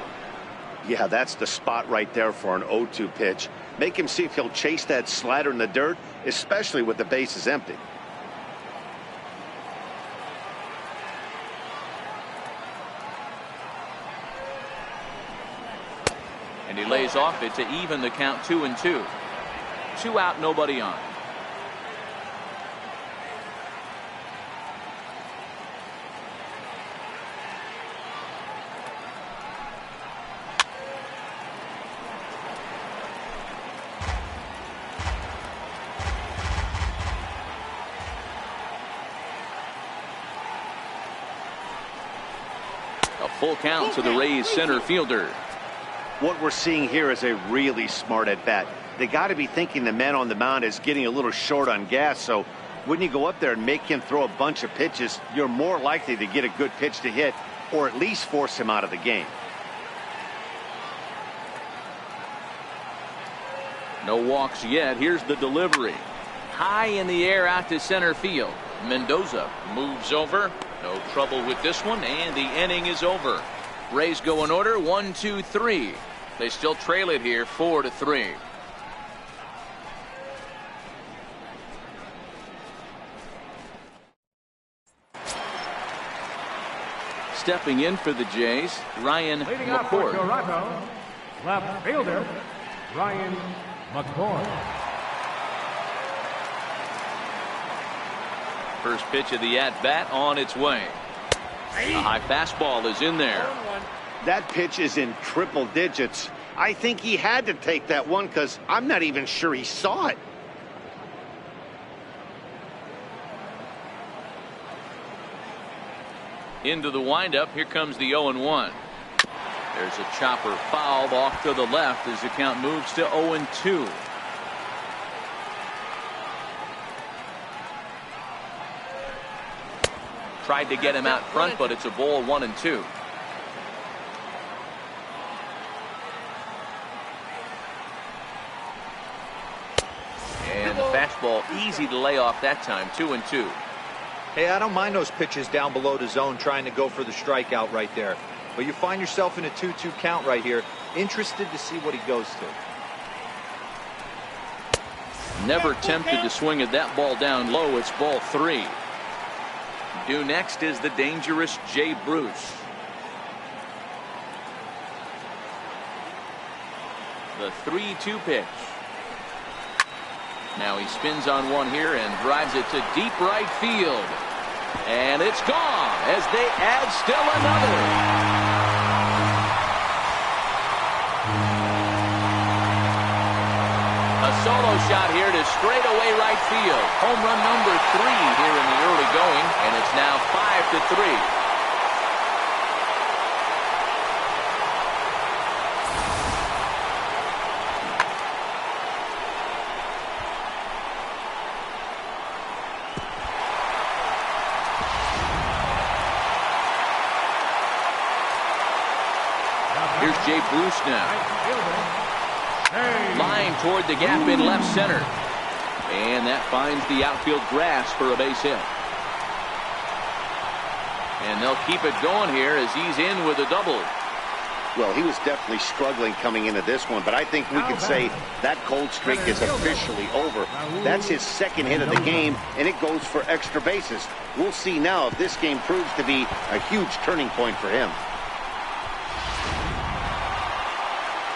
Yeah, that's the spot right there for an 0-2 pitch. Make him see if he'll chase that slider in the dirt, especially with the bases empty. And he lays off it to even the count 2-2. 2 out, nobody on. A full count to the Rays center fielder. What we're seeing here is a really smart at bat. They got to be thinking the man on the mound is getting a little short on gas, so when you go up there and make him throw a bunch of pitches, you're more likely to get a good pitch to hit or at least force him out of the game. No walks yet. Here's the delivery. High in the air out to center field. Mendoza moves over. No trouble with this one, and the inning is over. Rays go in order 1, 2, 3. They still trail it here 4-3. Stepping in for the Jays, Ryan Leading up for McCord. Toronto, left fielder, Ryan McCord. First pitch of the at-bat on its way. A high fastball is in there. That pitch is in triple digits. I think he had to take that one because I'm not even sure he saw it. Into the windup. Here comes the 0-1. There's a chopper fouled off to the left as the count moves to 0-2. Tried to get him out front, but it's a ball 1-2. And the fastball easy to lay off that time. 2-2. Hey, I don't mind those pitches down below the zone trying to go for the strikeout right there. But you find yourself in a 2-2 count right here. Interested to see what he goes to. Never tempted to swing at that ball down low. It's ball 3. Due next is the dangerous Jay Bruce. The 3-2 pitch. Now he spins on one here and drives it to deep right field. And it's gone as they add still another. A solo shot here to straightaway right field. Home run number 3 here in the early going, and it's now 5-3. Here's Jay Bruce now. Line toward the gap in left center. And that finds the outfield grass for a base hit. And they'll keep it going here as he's in with a double. Well, he was definitely struggling coming into this one, but I think we could say that cold streak is officially over. That's his second hit of the game, and it goes for extra bases. We'll see now if this game proves to be a huge turning point for him.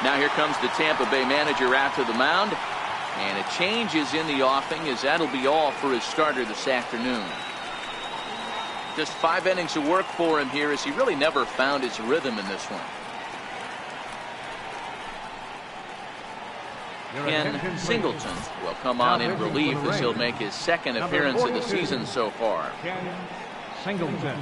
Now here comes the Tampa Bay manager out to the mound. And a change is in the offing as that'll be all for his starter this afternoon. Just 5 innings of work for him here as he really never found his rhythm in this one. Ken Singleton will come on in relief as he'll make his second appearance of the season so far. Ken Singleton.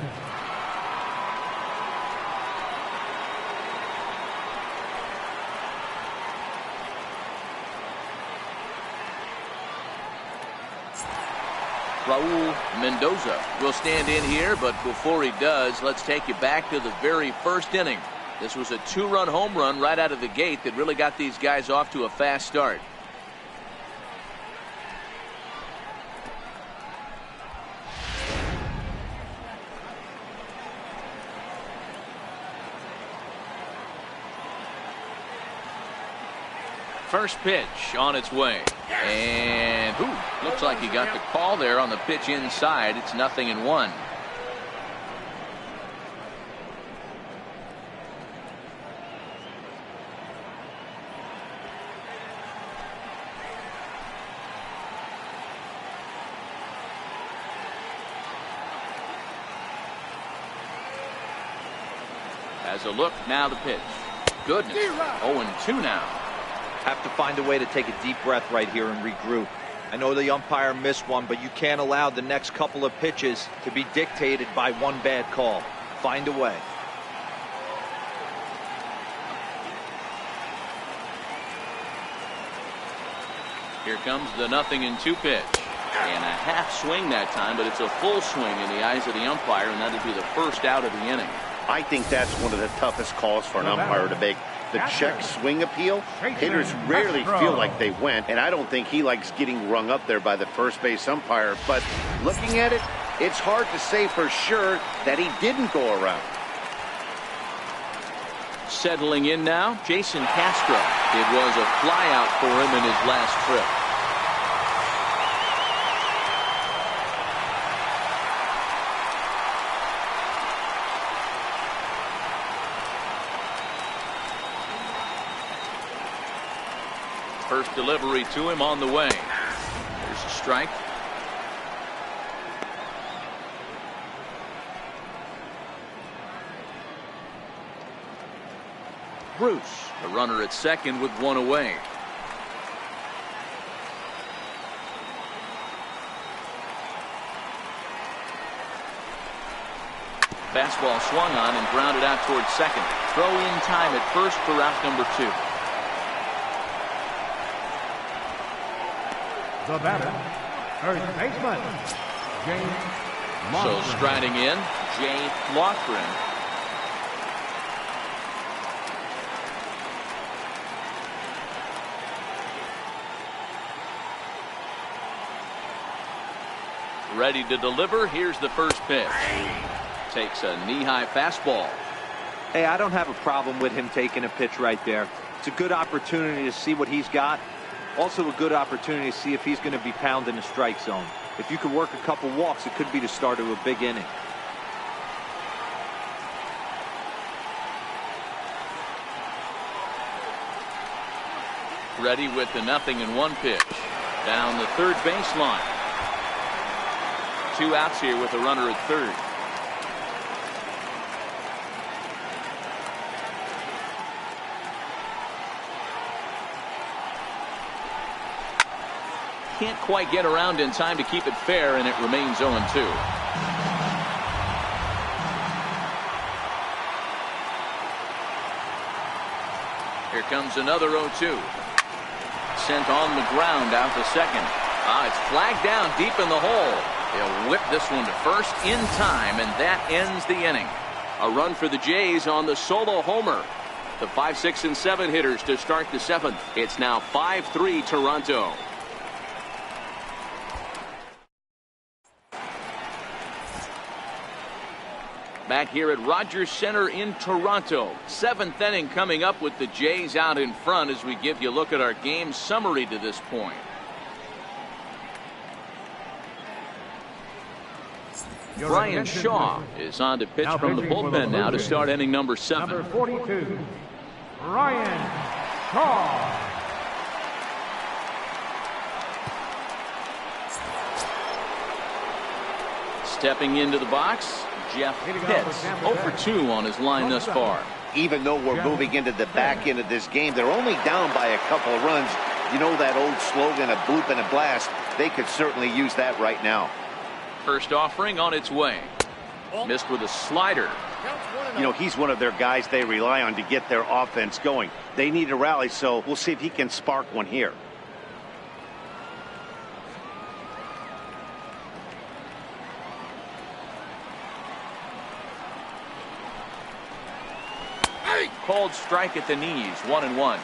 Raul Mendoza will stand in here, but before he does, let's take you back to the very first inning. This was a 2-run home run right out of the gate that really got these guys off to a fast start. First pitch on its way. And looks like he got the call there on the pitch inside. It's 0-1. As a look, now the pitch. Goodness. 0-2 now. Have to find a way to take a deep breath right here and regroup. I know the umpire missed one, but you can't allow the next couple of pitches to be dictated by one bad call. Find a way. Here comes the 0-2 pitch. And a half swing that time, but it's a full swing in the eyes of the umpire, and that'll be the first out of the inning. I think that's one of the toughest calls for an umpire to make. The check swing appeal, hitters rarely feel like they went, and I don't think he likes getting rung up there by the first base umpire. But looking at it, it's hard to say for sure that he didn't go around. Settling in now, Jason Castro. It was a flyout for him in his last trip. First delivery to him on the way. There's a strike. Bruce, the runner at second with one away. Fastball swung on and grounded out towards second. Throw in time at first for out number 2. The batter, first baseman, James Lofgren. So striding in, Jay Lofgren. Ready to deliver. Here's the first pitch. Takes a knee-high fastball. Hey, I don't have a problem with him taking a pitch right there. It's a good opportunity to see what he's got. Also a good opportunity to see if he's going to be pounding the strike zone. If you could work a couple walks, it could be the start of a big inning. Ready with the 0-1 pitch. Down the third baseline. 2 outs here with a runner at third. Can't quite get around in time to keep it fair, and it remains 0-2. Here comes another 0-2. Sent on the ground out to second. It's flagged down deep in the hole. He'll whip this one to first in time, and that ends the inning. A run for the Jays on the solo homer. The 5, 6, and 7 hitters to start the 7th. It's now 5-3 Toronto. Back here at Rogers Center in Toronto. 7th inning coming up with the Jays out in front as we give you a look at our game summary to this point. Brian Shaw is on to pitch from the bullpen now to start inning number 7. Number 42, Brian Shaw. Stepping into the box, Jeff Pitts, 0 for 2 on his line thus far. Even though we're moving into the back end of this game, they're only down by a couple of runs. You know that old slogan, a bloop and a blast. They could certainly use that right now. First offering on its way. Missed with a slider. You know, he's one of their guys they rely on to get their offense going. They need a rally, so we'll see if he can spark one here. Called strike at the knees, 1-1.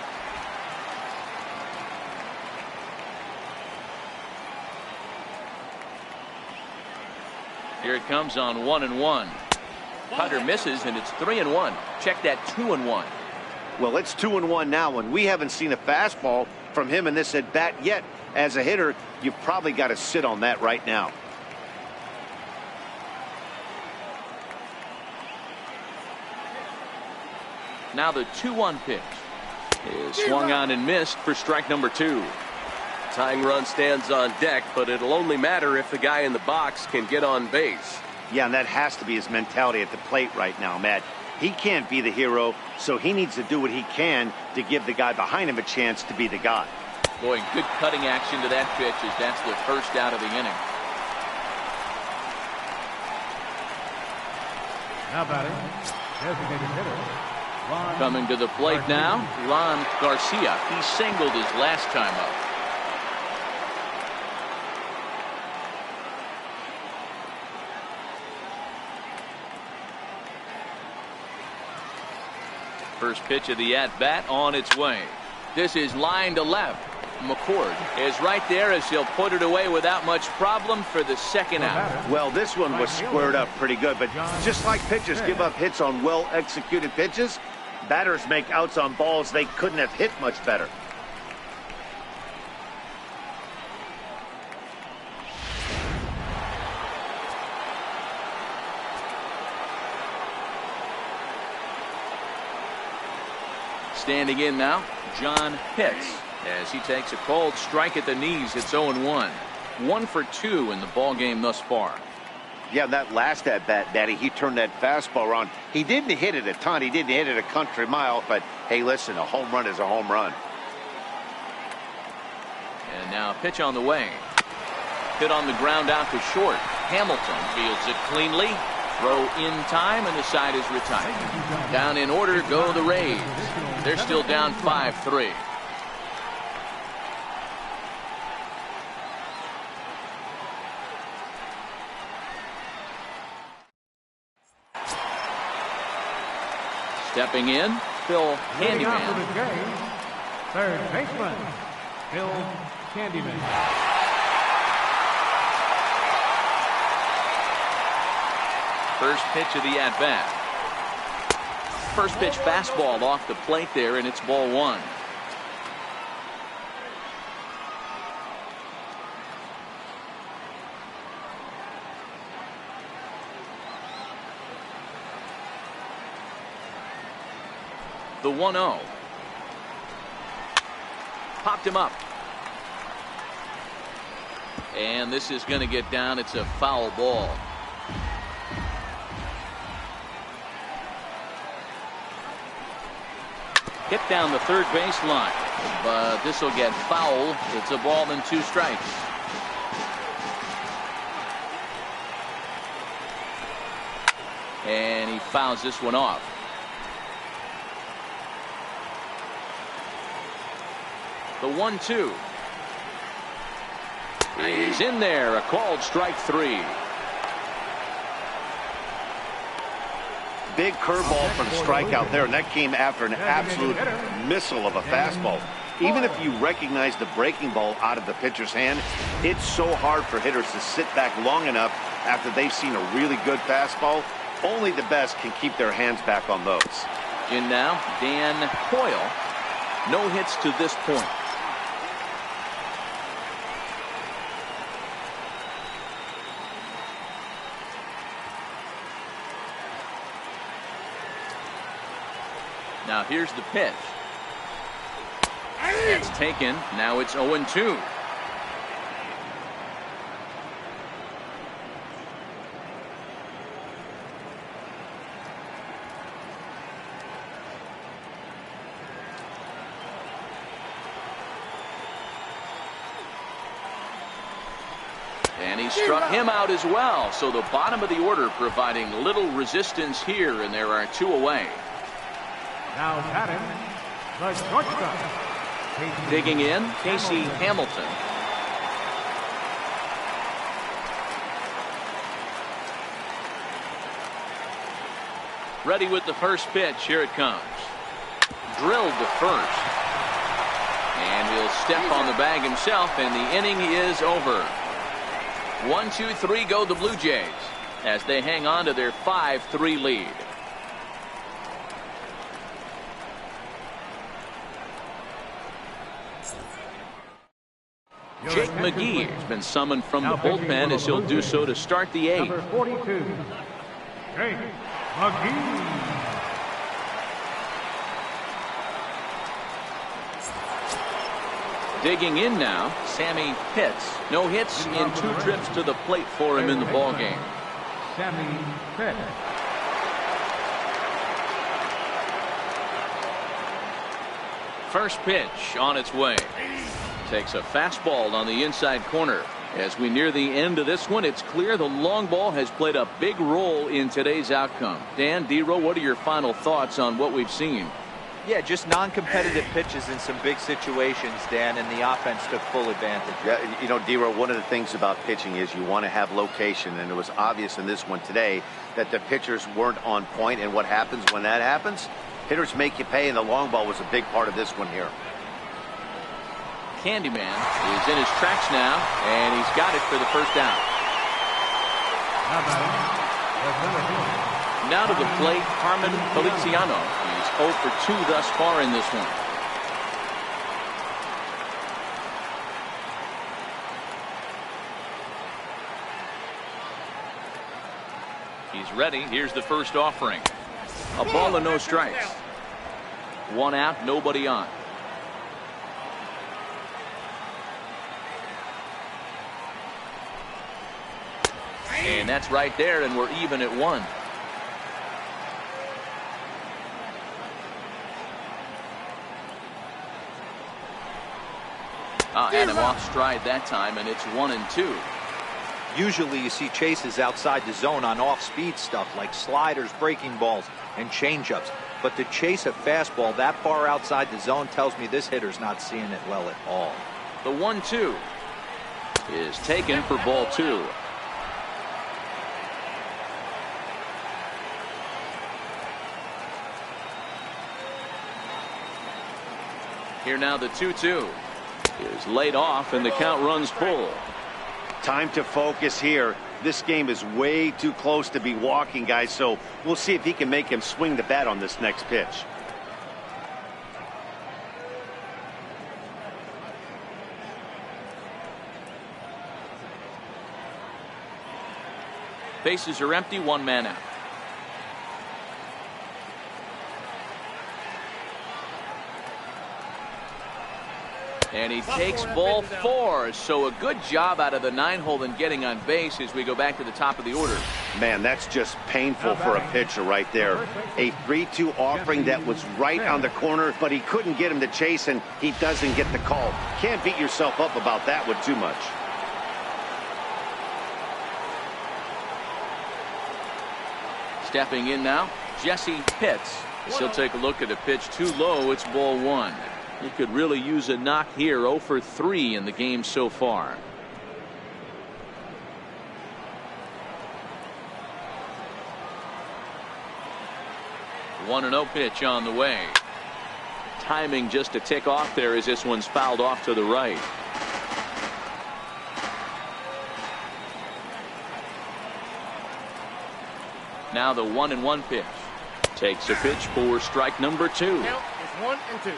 Here it comes on 1-1. Cutter misses, and it's 3-1. Check that 2-1. Well, it's 2-1 now, and we haven't seen a fastball from him in this at bat yet. As a hitter, you've probably got to sit on that right now. Now the 2-1 pitch is swung on and missed for strike number 2. Tying run stands on deck, but it'll only matter if the guy in the box can get on base. Yeah, and that has to be his mentality at the plate right now, Matt. He can't be the hero, so he needs to do what he can to give the guy behind him a chance to be the guy. Boy, good cutting action to that pitch as that's the first out of the inning. Now batting, designated hitter. Coming to the plate now, Ron Garcia. He singled his last time up. First pitch of the at-bat on its way. This is line to left. McCord is right there as he'll put it away without much problem for the second out. Well, this one was squared up pretty good, but just like pitchers give up hits on well-executed pitches, batters make outs on balls they couldn't have hit much better. Standing in now, John Pitts. as he takes a cold strike at the knees. It's 0-1. 1 for 2 in the ball game thus far. Yeah, that last at bat, Daddy, he turned that fastball around. He didn't hit it a ton. He didn't hit it a country mile. But, hey, listen, a home run is a home run. And now a pitch on the way. Hit on the ground out to short. Hamilton fields it cleanly. Throw in time, and the side is retired. Down in order go the Rays. They're still down 5-3. Stepping in, Phil Candyman. Third baseman, Phil Candyman. First pitch of the at-bat. First pitch fastball off the plate there, and it's ball 1. The 1-0. Popped him up. And this is going to get down. It's a foul ball. Hit down the third baseline, but this will get foul. It's a ball and 2 strikes. And he fouls this one off. The 1-2. He's in there. A called strike 3. Big curveball for the strikeout there, and that came after an absolute missile of a fastball. Even if you recognize the breaking ball out of the pitcher's hand, it's so hard for hitters to sit back long enough after they've seen a really good fastball. Only the best can keep their hands back on those. In now, Dan Hoyle. No hits to this point. Now here's the pitch. It's taken. Now it's 0-2. And he struck him out as well. So the bottom of the order providing little resistance here, and there are 2 away. Now batting, the shortstop. Digging in, Casey Hamilton. Ready with the first pitch. Here it comes. Drilled to first. And he'll step on the bag himself, and the inning is over. 1, 2, 3 go the Blue Jays as they hang on to their 5-3 lead. Jake McGee has been summoned from the bullpen as he'll do so to start the 8th. Number 42, Jake McGee. Digging in now, Sammy Pitts. No hits in 2 trips to the plate for him in the ballgame. Sammy Pitts. First pitch on its way. Takes a fastball on the inside corner. As we near the end of this one, it's clear the long ball has played a big role in today's outcome. Dan, D-Row, what are your final thoughts on what we've seen? Yeah, just non-competitive pitches in some big situations, Dan, and the offense took full advantage. Yeah, you know, D-Row, one of the things about pitching is you want to have location, and it was obvious in this one today that the pitchers weren't on point, and what happens when that happens? Hitters make you pay, and the long ball was a big part of this one here. Candyman is in his tracks now, and he's got it for the first down. Now to the plate, Carmen Feliciano. He's 0 for 2 thus far in this one. He's ready. Here's the first offering. A ball and no strikes. 1 out, nobody on. And that's right there, and we're even at 1. Had him off stride that time, and it's 1-2. Usually you see chases outside the zone on off-speed stuff like sliders, breaking balls, and changeups. But to chase a fastball that far outside the zone tells me this hitter's not seeing it well at all. The 1-2 is taken for ball 2. Here now the 2-2 is laid off, and the count runs full. Time to focus here. This game is way too close to be walking, guys, so we'll see if he can make him swing the bat on this next pitch. Bases are empty, 1 man out. And he takes ball 4. So a good job out of the 9-hole in getting on base as we go back to the top of the order. Man, that's just painful for a pitcher right there. A 3-2 offering that was right on the corner, but he couldn't get him to chase, and he doesn't get the call. Can't beat yourself up about that one too much. Stepping in now, Jesse Pitts. She'll take a look at a pitch too low. It's ball 1. He could really use a knock here. 0 for 3 in the game so far. The 1-0 pitch on the way. Timing just a tick off there as this one's fouled off to the right. Now the 1-1 pitch. Takes a pitch for strike number 2. Count is 1-2.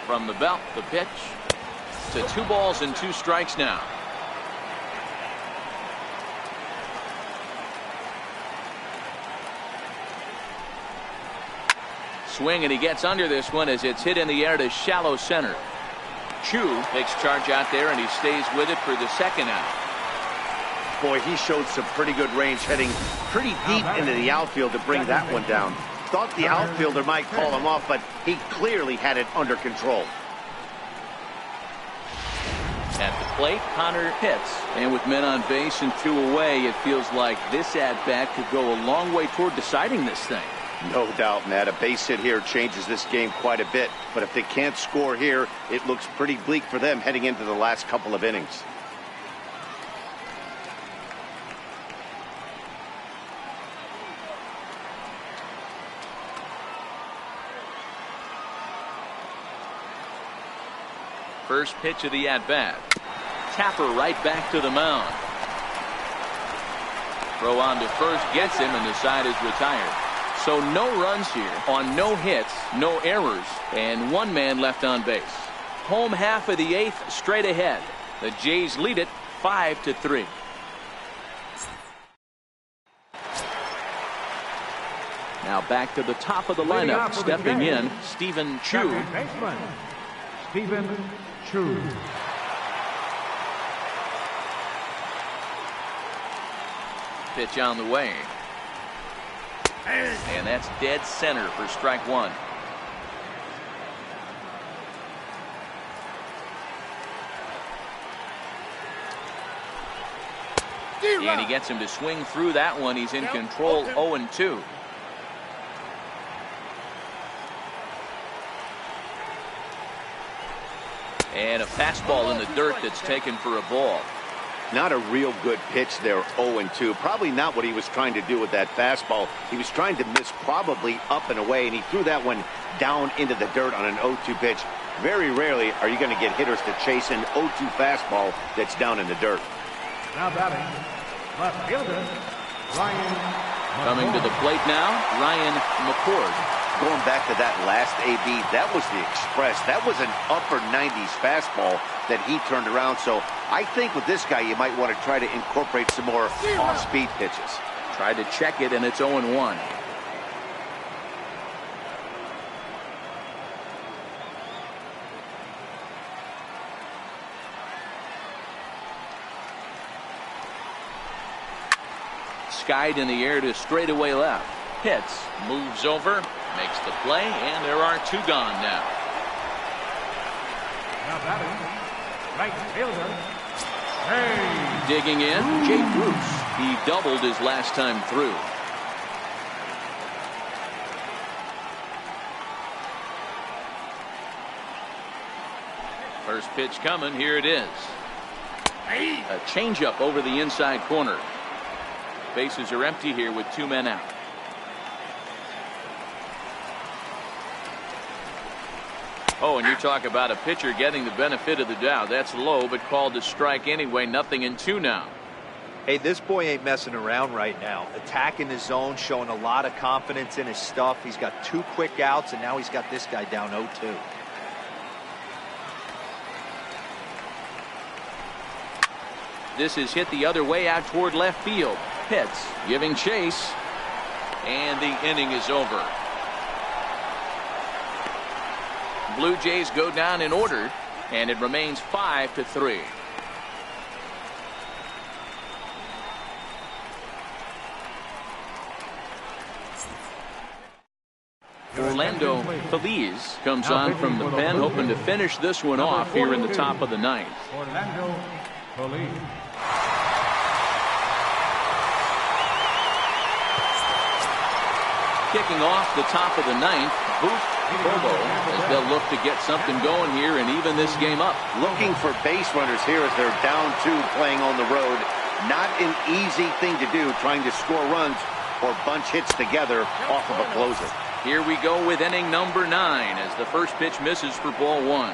From the belt, the pitch to 2 balls and 2 strikes now. Swing, and he gets under this one as it's hit in the air to shallow center. Chu takes charge out there, and he stays with it for the second out. Boy, he showed some pretty good range, heading pretty deep into the outfield to bring that one down. Thought the outfielder might call him off, but he clearly had it under control. At the plate, Connor Pitts. And with men on base and 2 away, it feels like this at-bat could go a long way toward deciding this thing. No doubt, Matt. A base hit here changes this game quite a bit. But if they can't score here, it looks pretty bleak for them heading into the last couple of innings. First pitch of the at-bat. Tapper right back to the mound. Throw on to first gets him, and the side is retired. So no runs here on no hits, no errors, and 1 man left on base. Home half of the 8th straight ahead. The Jays lead it 5-3. Now back to the top of the lineup. Stepping in, Stephen Chu. Baseman, Stephen Chu. Pitch on the way. And that's dead center for strike 1. And he gets him to swing through that one. He's in control, 0-2. And a fastball in the dirt that's taken for a ball. Not a real good pitch there, 0-2. Probably not what he was trying to do with that fastball. He was trying to miss probably up and away, and he threw that one down into the dirt on an 0-2 pitch. Very rarely are you going to get hitters to chase an 0-2 fastball that's down in the dirt. Now batting, left fielder, Ryan McCord. Coming to the plate now, Ryan McCord. Going back to that last AB, that was the express. That was an upper 90s fastball that he turned around. So I think with this guy, you might want to try to incorporate some more off-speed pitches. Tried to check it, and it's 0-1. skied in the air to straightaway left. Pitts moves over, makes the play, and there are 2 gone now. Now batting, right fielder, Jay. Digging in, Jay Bruce. He doubled his last time through. First pitch coming. Here it is. A changeup over the inside corner. Bases are empty here with 2 men out. Oh, and you talk about a pitcher getting the benefit of the doubt. That's low, but called to strike anyway. 0-2 now. Hey, this boy ain't messing around right now. Attacking his zone, showing a lot of confidence in his stuff. He's got 2 quick outs, and now he's got this guy down 0-2. This is hit the other way out toward left field. Pitts giving chase, and the inning is over. Blue Jays go down in order, and it remains 5-3. Orlando Feliz comes on from the pen, hoping to finish this one off here in the top of the 9th. Orlando Feliz. Kicking off the top of the 9th, Booth Bobo, as they'll look to get something going here and even this game up. Looking for base runners here as they're down 2 playing on the road. Not an easy thing to do, trying to score runs or bunch hits together off of a closer. Here we go with inning number 9 as the first pitch misses for ball 1.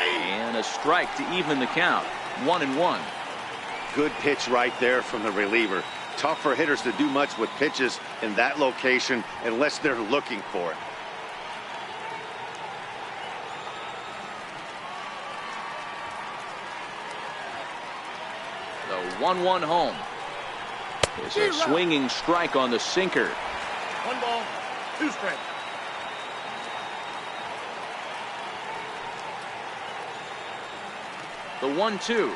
And a strike to even the count. 1-1. Good pitch right there from the reliever. Tough for hitters to do much with pitches in that location unless they're looking for it. The 1-1 home. There's a swinging strike on the sinker. 1 ball, 2 strikes. The 1-2.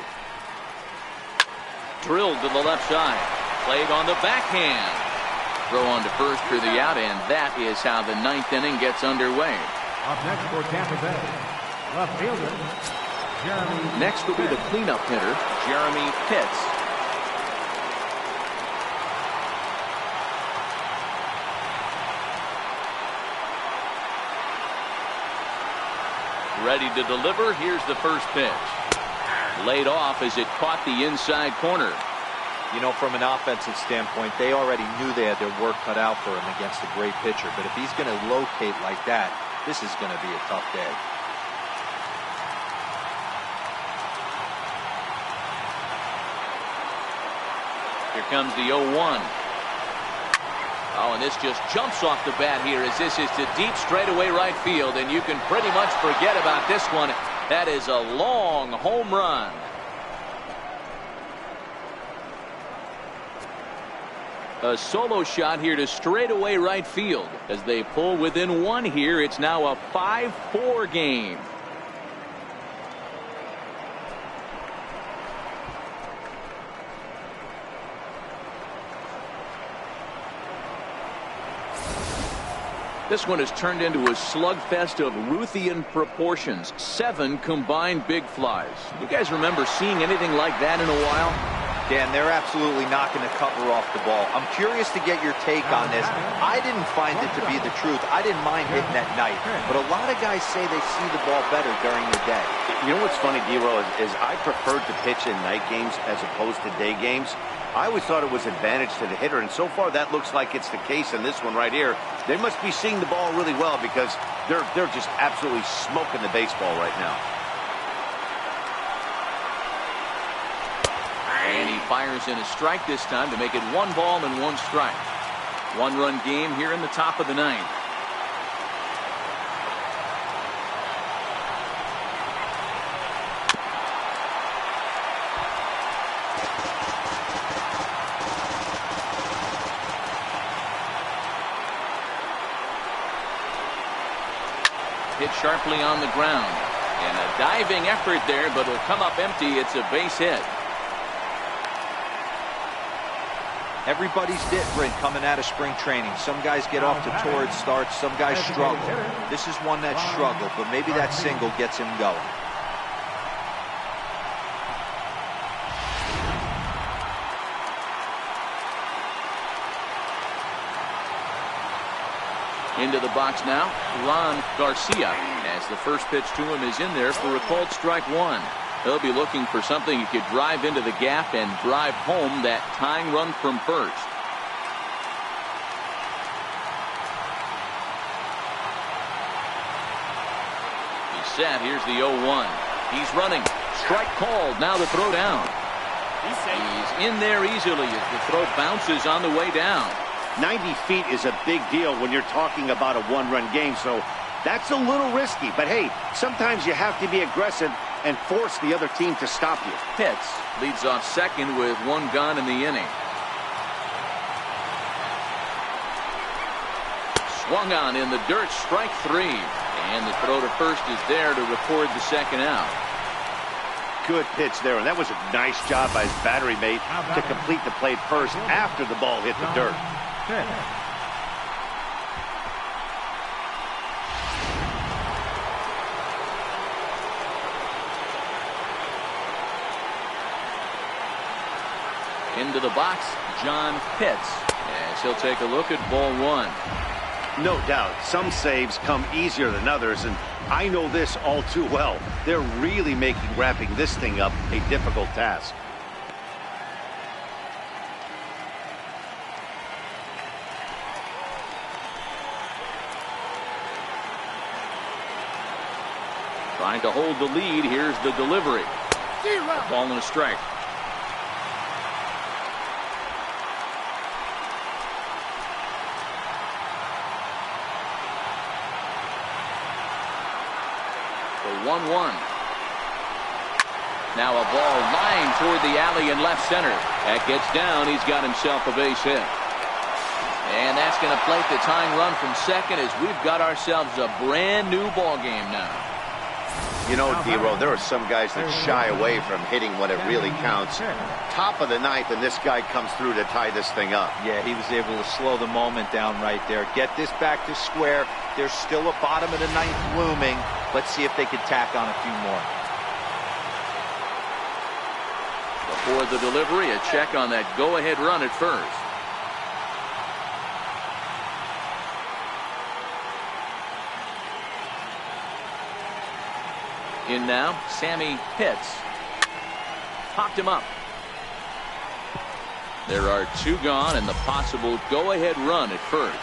Drilled to the left side. Played on the backhand. Throw on to first for the out, and that is how the 9th inning gets underway. Up next for Tampa Bay, left fielder, Jeremy. Next will be the cleanup hitter, Jeremy Pitts. Ready to deliver. Here's the first pitch. Laid off as it caught the inside corner. You know, from an offensive standpoint, they already knew they had their work cut out for him against a great pitcher. But if he's going to locate like that, this is going to be a tough day. Here comes the 0-1. Oh, and this just jumps off the bat here as this is to deep straightaway right field, and you can pretty much forget about this one. That is a long home run. A solo shot here to straightaway right field. As they pull within 1 here, it's now a 5-4 game. This one has turned into a slugfest of Ruthian proportions. 7 combined big flies. You guys remember seeing anything like that in a while? Dan, they're absolutely not going to cover off the ball. I'm curious to get your take on this. I didn't find it to be the truth. I didn't mind hitting at night. But a lot of guys say they see the ball better during the day. You know what's funny, D-Roll, is I preferred to pitch in night games as opposed to day games. I always thought it was advantage to the hitter, and so far that looks like it's the case in this one right here. They must be seeing the ball really well because they're just absolutely smoking the baseball right now. And he fires in a strike this time to make it 1 ball and 1 strike. 1-run game here in the top of the 9th. hit sharply on the ground. And a diving effort there, but it'll come up empty. It's a base hit. Everybody's different coming out of spring training. Some guys get off to torrid starts. Some guys struggle. This is one that struggled, but maybe that single gets him going. Into the box now, Ron Garcia, as the first pitch to him is in there for a called strike one. He'll be looking for something he could drive into the gap and drive home that tying run from first. He's set. Here's the 0-1. He's running. Strike called. Now the throw down. He's in there easily as the throw bounces on the way down. 90 feet is a big deal when you're talking about a one-run game, so that's a little risky. But hey, sometimes you have to be aggressive and force the other team to stop you. Pitts leads off second with one gone in the inning. Swung on in the dirt, strike three. And the throw to first is there to record the second out. Good pitch there, and that was a nice job by his battery mate to complete the play first after the ball hit the dirt. Into the box, John Pitts, as he'll take a look at ball one. No doubt, some saves come easier than others, and I know this all too well. They're really making wrapping this thing up a difficult task. Trying to hold the lead. Here's the delivery. Ball and a strike. The 1-1. Now a ball lined toward the alley in left center. That gets down. He's got himself a base hit. And that's going to plate the tying run from second as we've got ourselves a brand new ball game now. You know, D-Row, there are some guys that shy away from hitting when it really counts. Top of the ninth, and this guy comes through to tie this thing up. Yeah, he was able to slow the moment down right there. Get this back to square. There's still a bottom of the ninth looming. Let's see if they can tack on a few more. Before the delivery, a check on that go-ahead run at first. In now, Sammy Pitts. Popped him up. There are two gone and the possible go-ahead run at first.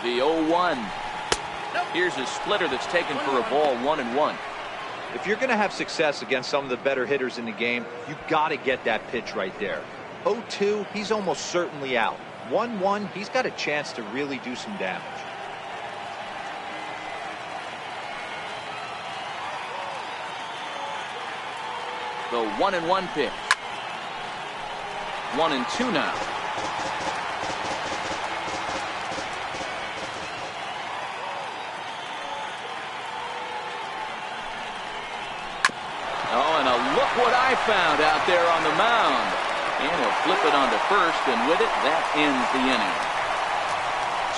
The 0-1. Here's a splitter that's taken for a ball, 1-1. If you're going to have success against some of the better hitters in the game, you've got to get that pitch right there. 0-2, he's almost certainly out. 1-1, he's got a chance to really do some damage. The 1-1 pitch. 1-2 now. Oh, and look what I found out there on the mound. And he'll flip it onto first, and with it, that ends the inning.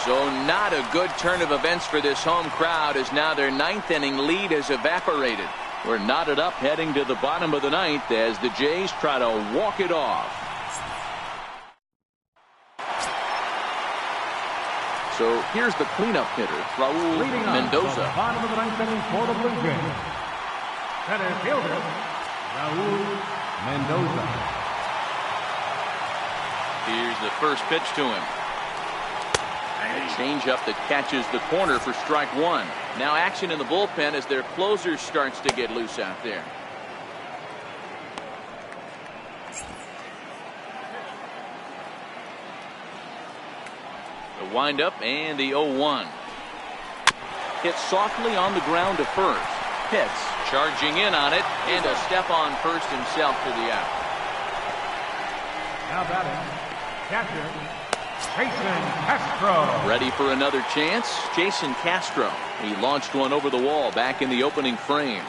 So not a good turn of events for this home crowd as now their ninth inning lead has evaporated. We're knotted up heading to the bottom of the ninth as the Jays try to walk it off. So here's the cleanup hitter, Raul Mendoza. Bottom of the ninth inning for the Blue Jays. Center fielder, Raul Mendoza. Here's the first pitch to him. A changeup that catches the corner for strike one. Now action in the bullpen as their closer starts to get loose out there. The windup and the 0-1. Hit softly on the ground to first. Pitts Charging in on it, and a step on first himself for the out. Now batting, catcher, Jason Castro. Ready for another chance, Jason Castro. He launched one over the wall back in the opening frame.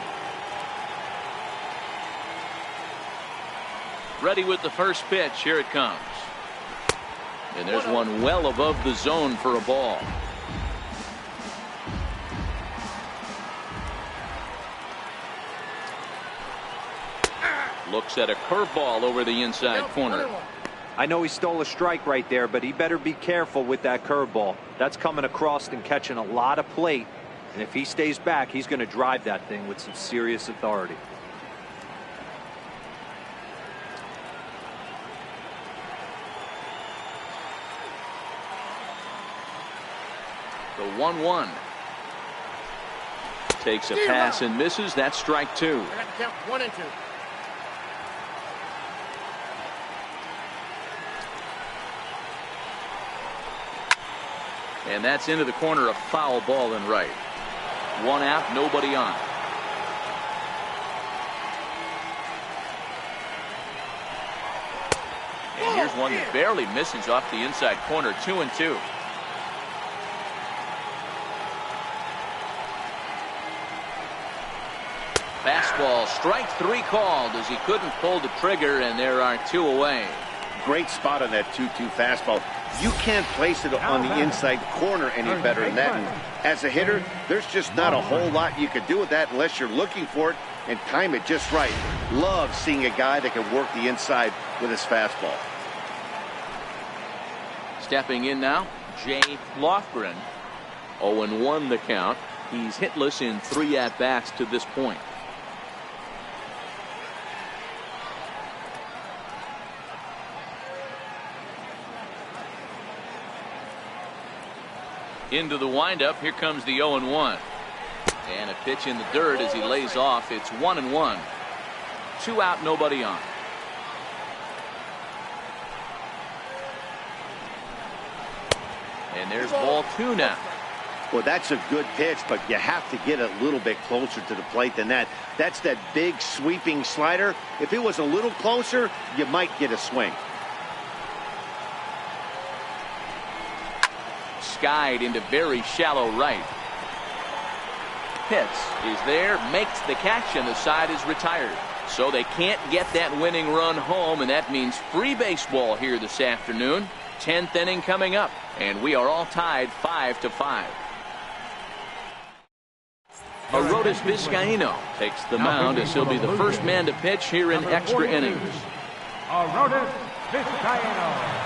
Ready with the first pitch. Here it comes. And there's one well above the zone for a ball. Looks at a curveball over the inside corner. I know he stole a strike right there, but he better be careful with that curveball. That's coming across and catching a lot of plate. And if he stays back, he's going to drive that thing with some serious authority. The 1-1. Takes a pass and misses. That's strike two. I got to count 1 and 2. And that's into the corner, a foul ball and right. One out, nobody on. And here's one that barely misses off the inside corner. 2-2. Fastball, strike three called as he couldn't pull the trigger, and there are 2 away. Great spot on that 2-2 fastball. You can't place it on the inside corner any better than that. And as a hitter, there's just not a whole lot you could do with that unless you're looking for it and time it just right. Love seeing a guy that can work the inside with his fastball. Stepping in now, Jay Lofgren. 0-1 the count. He's hitless in 3 at-bats to this point. Into the windup. Here comes the 0-1. And a pitch in the dirt as he lays off. It's 1-1. 2 out, nobody on. And there's ball 2 now. Well, that's a good pitch, but you have to get a little bit closer to the plate than that. That's that big sweeping slider. If it was a little closer, you might get a swing. Skied into very shallow right. Pitts is there, makes the catch, and the side is retired. So they can't get that winning run home, and that means free baseball here this afternoon. 10th inning coming up, and we are all tied 5-5. Arodys Vizcaino takes the mound as he'll be the first man to pitch here in extra innings. Arodys Vizcaino.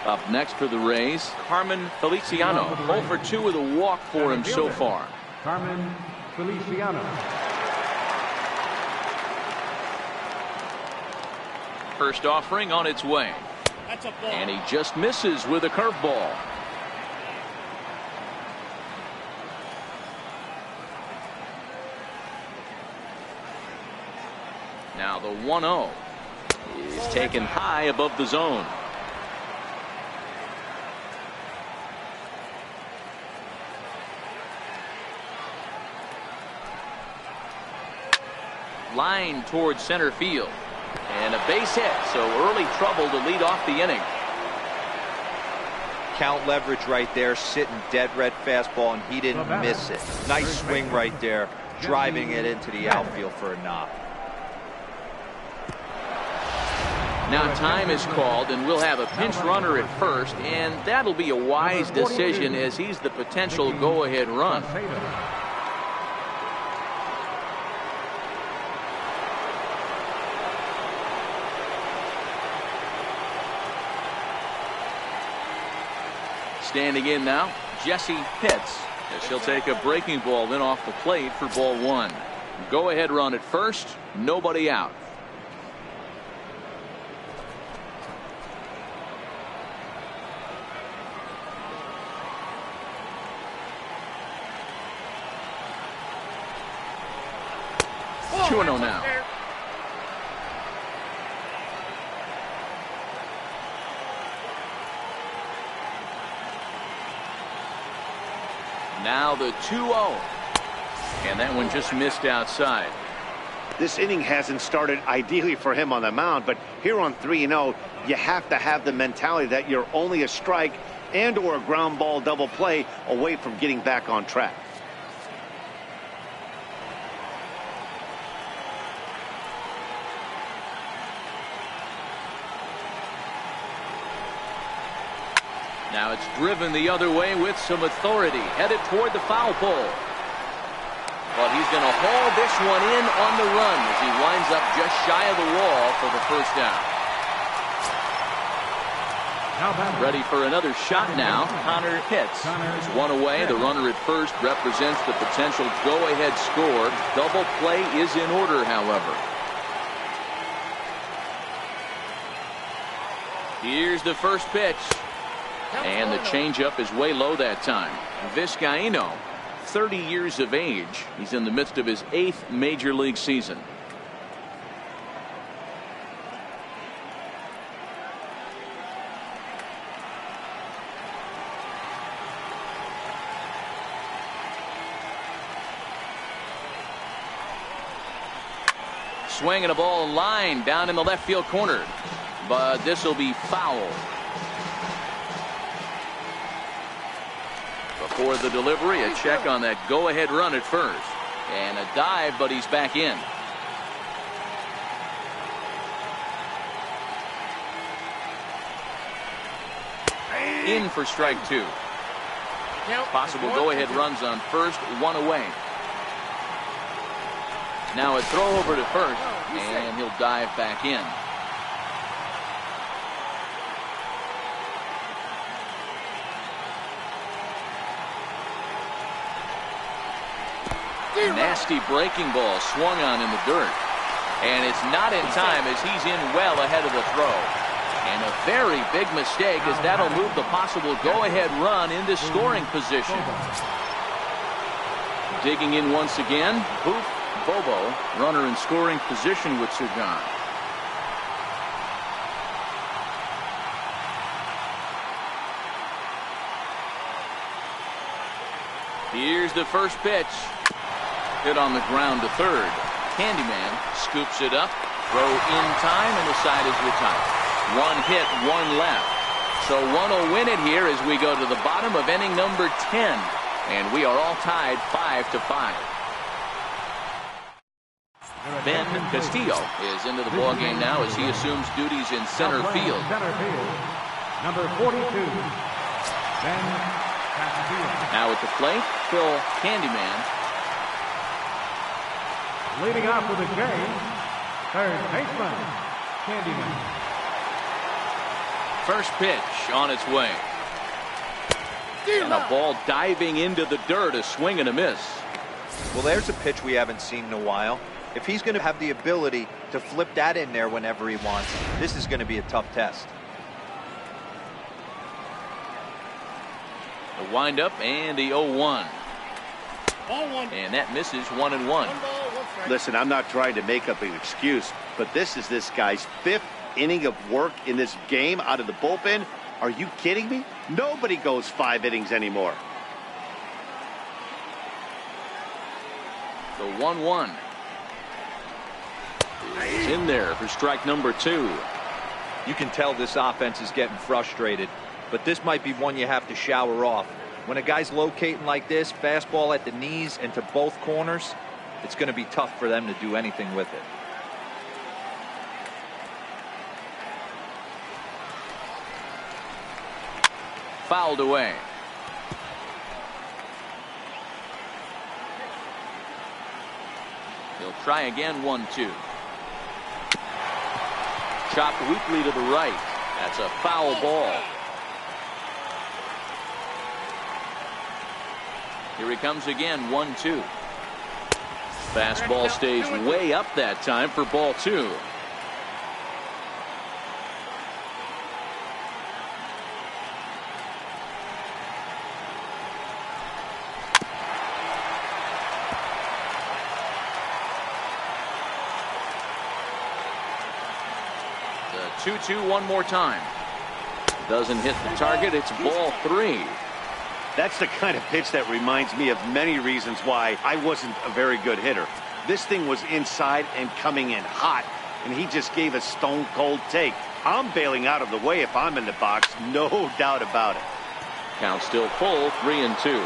Up next for the Rays, Carmen Feliciano. 0 for 2 with a walk for him so far. Carmen Feliciano. First offering on its way. That's a ball. And he just misses with a curveball. Now the 1-0 is taken high above the zone. Line towards center field. And a base hit, so early trouble to lead off the inning. Count leverage right there, sitting dead red fastball, and he didn't miss it. Nice swing right there, driving it into the outfield for a knock. Now time is called, and we'll have a pinch runner at first, and that'll be a wise decision as he's the potential go-ahead run. Standing in now, Jesse Pitts, as she'll take a breaking ball in off the plate for ball 1. Go ahead run at first, nobody out. Oh, 2-0 now. Now the 2-0. And that one just missed outside. This inning hasn't started ideally for him on the mound, but here on 3-0, you have to have the mentality that you're only a strike and or a ground ball double play away from getting back on track. Now it's driven the other way with some authority, headed toward the foul pole. But he's going to haul this one in on the run as he winds up just shy of the wall for the first down. Ready for another shot now. Connor hits. There's one away. The runner at first represents the potential go-ahead score. Double play is in order, however. Here's the first pitch. And the changeup is way low that time. Vizcaino, 30 years of age. He's in the midst of his 8th major league season. Swinging a ball line down in the left field corner. But this will be foul. For the delivery, a check on that go-ahead run at first. And a dive, but he's back in. In for strike 2. Possible go-ahead runs on first, one away. Now a throw over to first, and he'll dive back in. Nasty breaking ball swung on in the dirt. And it's not in time as he's in well ahead of the throw. And a very big mistake as that'll move the possible go-ahead run into scoring position. Digging in once again, Boof Bobo, runner in scoring position with Sagan. Here's the first pitch. Hit on the ground to third. Candyman scoops it up. Throw in time, and the side is retired. One hit, one left. So one will win it here as we go to the bottom of inning number 10. And we are all tied 5-5. Ben Castillo is into the ballgame now as he assumes duties in center field. Number 42, Ben Castillo. Now at the plate, Phil Candyman. Leading off with the game, third baseman, Candyman. First pitch on its way. And a ball diving into the dirt, a swing and a miss. Well, there's a pitch we haven't seen in a while. If he's going to have the ability to flip that in there whenever he wants, this is going to be a tough test. The windup and the 0-1. And that misses 1-1. Listen, I'm not trying to make up an excuse, but this is this guy's 5th inning of work in this game out of the bullpen. Are you kidding me? Nobody goes 5 innings anymore. The 1-1. It's in there for strike number 2. You can tell this offense is getting frustrated, but this might be one you have to shower off. When a guy's locating like this, fastball at the knees and to both corners, it's going to be tough for them to do anything with it. Fouled away. He'll try again, 1-2. Chopped weakly to the right. That's a foul ball. Here he comes again, 1-2. Fastball stays way up that time for ball 2. The 2-2 one more time. Doesn't hit the target. It's ball 3. That's the kind of pitch that reminds me of many reasons why I wasn't a very good hitter. This thing was inside and coming in hot, and he just gave a stone-cold take. I'm bailing out of the way if I'm in the box, no doubt about it. Count still full, 3-2.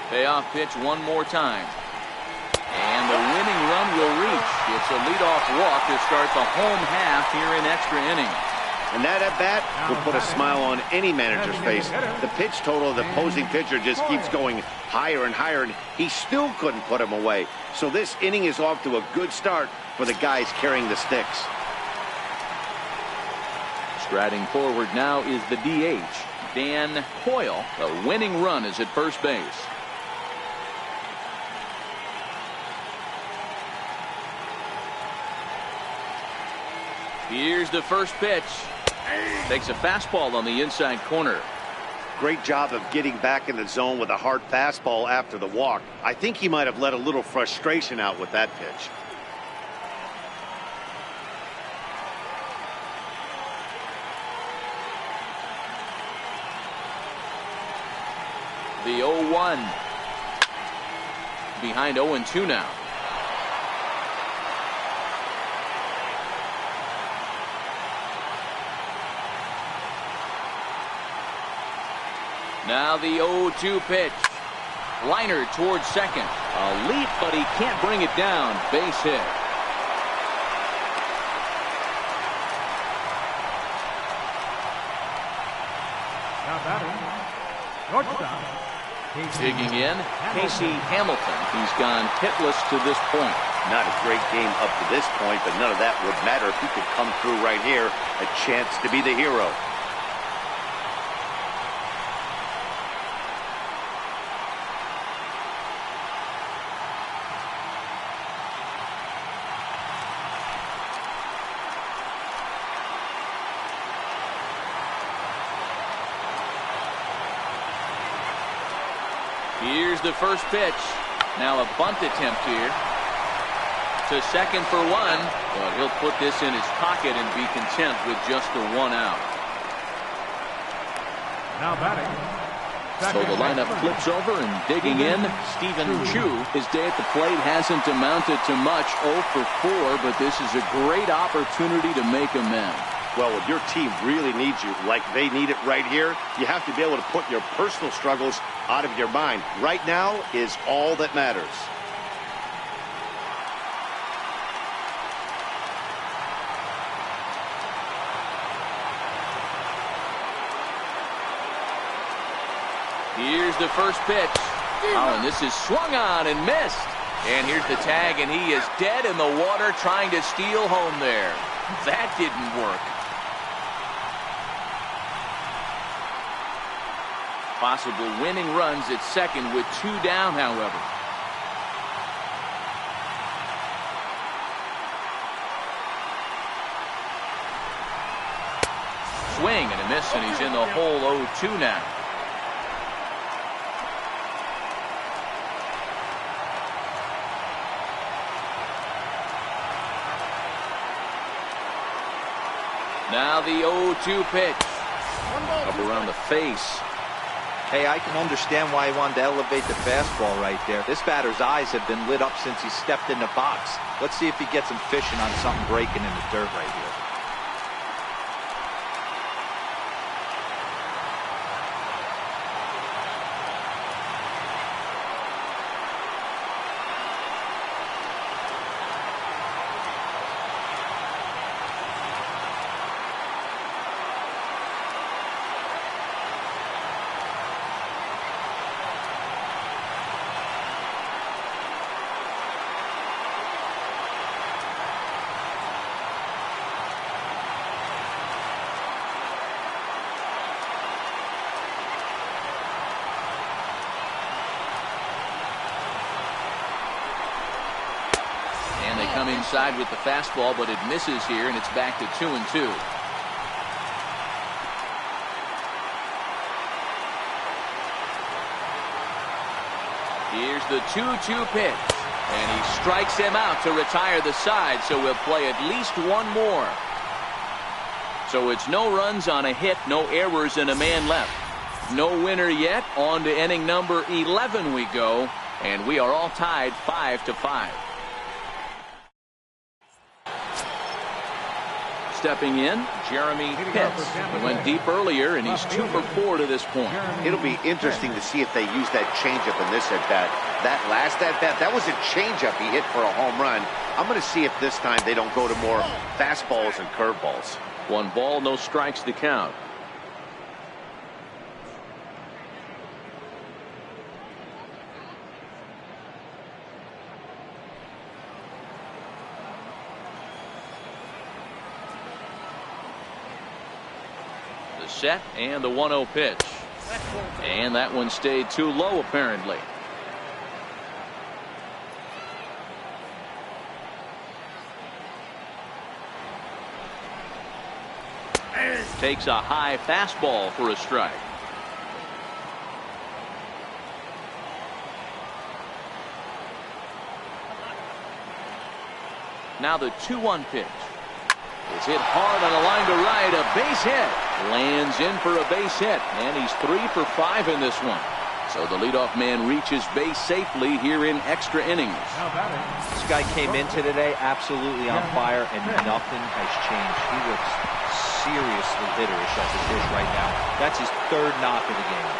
Payoff pitch one more time. And the winning run will reach. It's a leadoff walk to start the home half here in extra innings. And that at-bat will put a smile on any manager's face. The pitch total of the opposing pitcher just keeps going higher and higher, and he still couldn't put him away. So this inning is off to a good start for the guys carrying the sticks. Striding forward now is the DH, Dan Hoyle. The winning run is at first base. Here's the first pitch. Takes a fastball on the inside corner. Great job of getting back in the zone with a hard fastball after the walk. I think he might have let a little frustration out with that pitch. The 0-1. Behind 0-2 now. Now the 0-2 pitch. Liner towards second. A leap, but he can't bring it down. Base hit. Now batting, shortstop, Digging in, Casey Hamilton. He's gone hitless to this point. Not a great game up to this point, but none of that would matter if he could come through right here. A chance to be the hero. Here's the first pitch. Now a bunt attempt here. To second for one, but he'll put this in his pocket and be content with just the 1 out. now batting. So the lineup flips over and digging in, Stephen Chu. His day at the plate hasn't amounted to much, 0 for 4, but this is a great opportunity to make amends. Well, when your team really needs you, like they need it right here, you have to be able to put your personal struggles out of your mind. Right now is all that matters. Here's the first pitch. Oh, and this is swung on and missed. And here's the tag, and he is dead in the water trying to steal home there. That didn't work. Possible winning runs at second with 2 down, however. Swing and a miss, and he's in the hole 0-2 now. Now the 0-2 pitch. Up around the face. Hey, I can understand why he wanted to elevate the fastball right there. This batter's eyes have been lit up since he stepped in the box. Let's see if he gets him fishing on something breaking in the dirt right here. Come inside with the fastball, but it misses here, and it's back to 2-2. Here's the 2-2 pitch, and he strikes him out to retire the side, so we'll play at least one more. So it's no runs on a hit, no errors, and a man left. No winner yet. On to inning number 11 we go, and we are all tied 5-5. Stepping in, Jeremy Pitts. He went deep earlier, and he's 2 for 4 to this point. It'll be interesting to see if they use that changeup in this at-bat. That last at-bat, that was a changeup he hit for a home run. I'm going to see if this time they don't go to more fastballs and curveballs. 1 ball, no strikes to count. The set and the 1-0 pitch. And that one stayed too low apparently. Takes a high fastball for a strike. Now the 2-1 pitch. It's hit hard on a line to right. A base hit. Lands in for a base hit. And he's 3 for 5 in this one. So the leadoff man reaches base safely here in extra innings. This guy came into today absolutely on fire, and nothing has changed. He looks seriously hitterish at the dish right now. That's his 3rd knock of the game.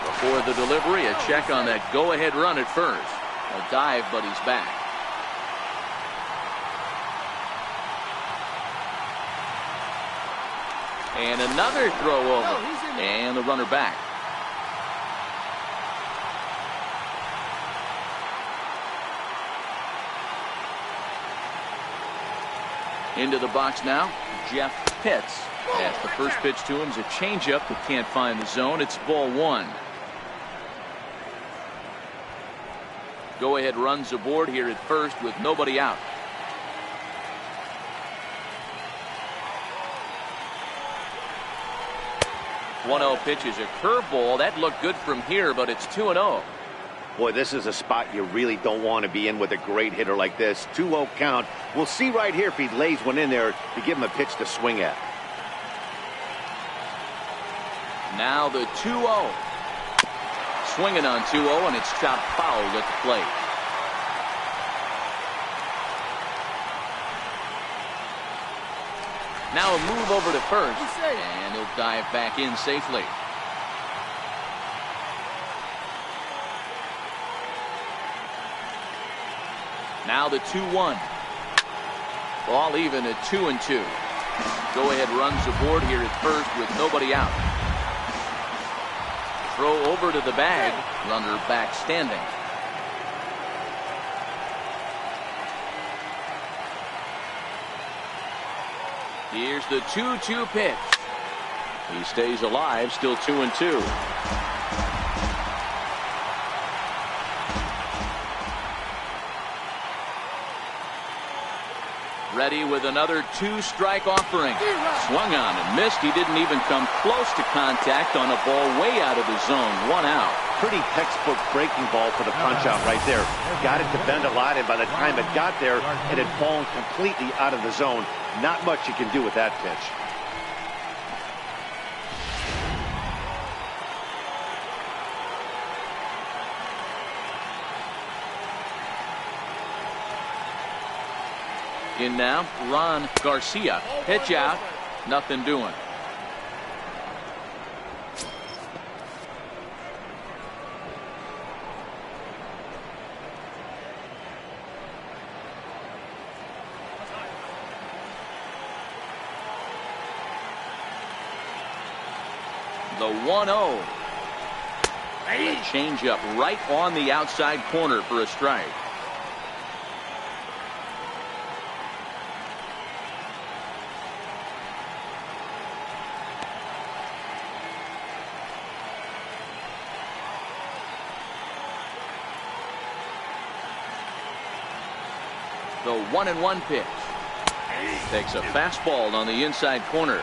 Before the delivery, a check on that go-ahead run at first. A dive, but he's back. And another throw over. And the runner back. Into the box now, Jeff Pitts. As the first pitch to him is a changeup that can't find the zone. It's ball 1. Go ahead runs aboard here at first with nobody out. .0 pitch is a curveball that looked good from here, but it's 2-0. Boy, this is a spot you really don't want to be in with a great hitter like this. 2-0 count. We'll see right here if he lays one in there to give him a pitch to swing at. Now the 2-0. Swinging on 2-0, and it's chopped foul at the plate. Now a move over to first, and he'll dive back in safely. Now the 2-1. Ball even at 2-2. Go ahead runs aboard here at first with nobody out. Throw over to the bag. Runner back standing. Here's the 2-2 pitch. He stays alive, still 2-2. Ready with another 2-strike offering. Swung on and missed. He didn't even come close to contact on a ball way out of the zone. 1 out. Pretty textbook breaking ball for the punch out right there. Got it to bend a lot, and by the time it got there, it had fallen completely out of the zone. Not much you can do with that pitch. In now, Ron Garcia. Pitch out. Nothing doing. The 1-0. A changeup right on the outside corner for a strike. The 1-1 pitch. Takes a fastball on the inside corner.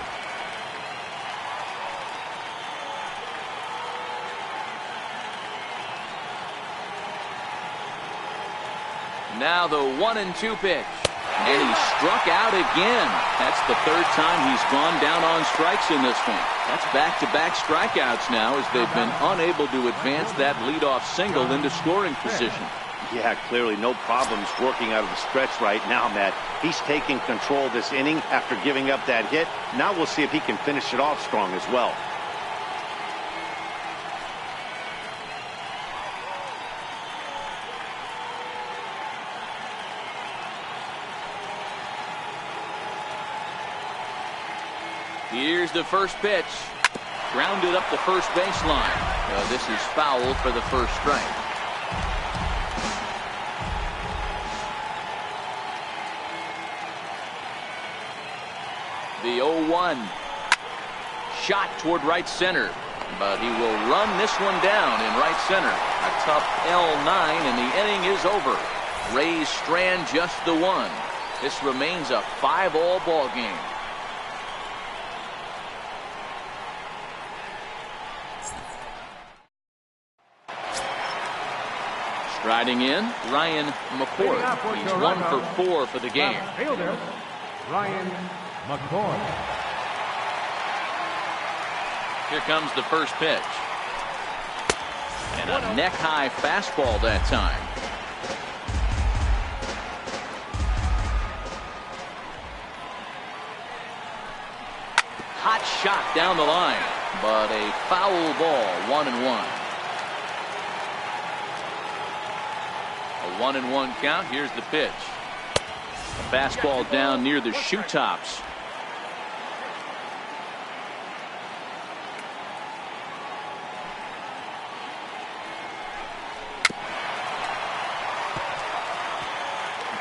Now the 1-2 pitch. And he struck out again. That's the third time he's gone down on strikes in this one. That's back-to-back strikeouts now as they've been unable to advance that leadoff single into scoring position. Yeah, clearly no problems working out of the stretch right now, Matt. He's taking control this inning after giving up that hit. Now we'll see if he can finish it off strong as well. Here's the first pitch. Grounded up the first baseline. This is foul for the first strike. The 0-1. Shot toward right center. But he will run this one down in right center. A tough L9 and the inning is over. Rays strand just the one. This remains a 5-all ball game. Riding in, Ryan McCord. He's 1 for 4 for the game. Fielder, Ryan McCord. Here comes the first pitch. And a neck-high fastball that time. Hot shot down the line, but a foul ball, 1-1. A 1-1 count. Here's the pitch. A fastball down near the shoe tops.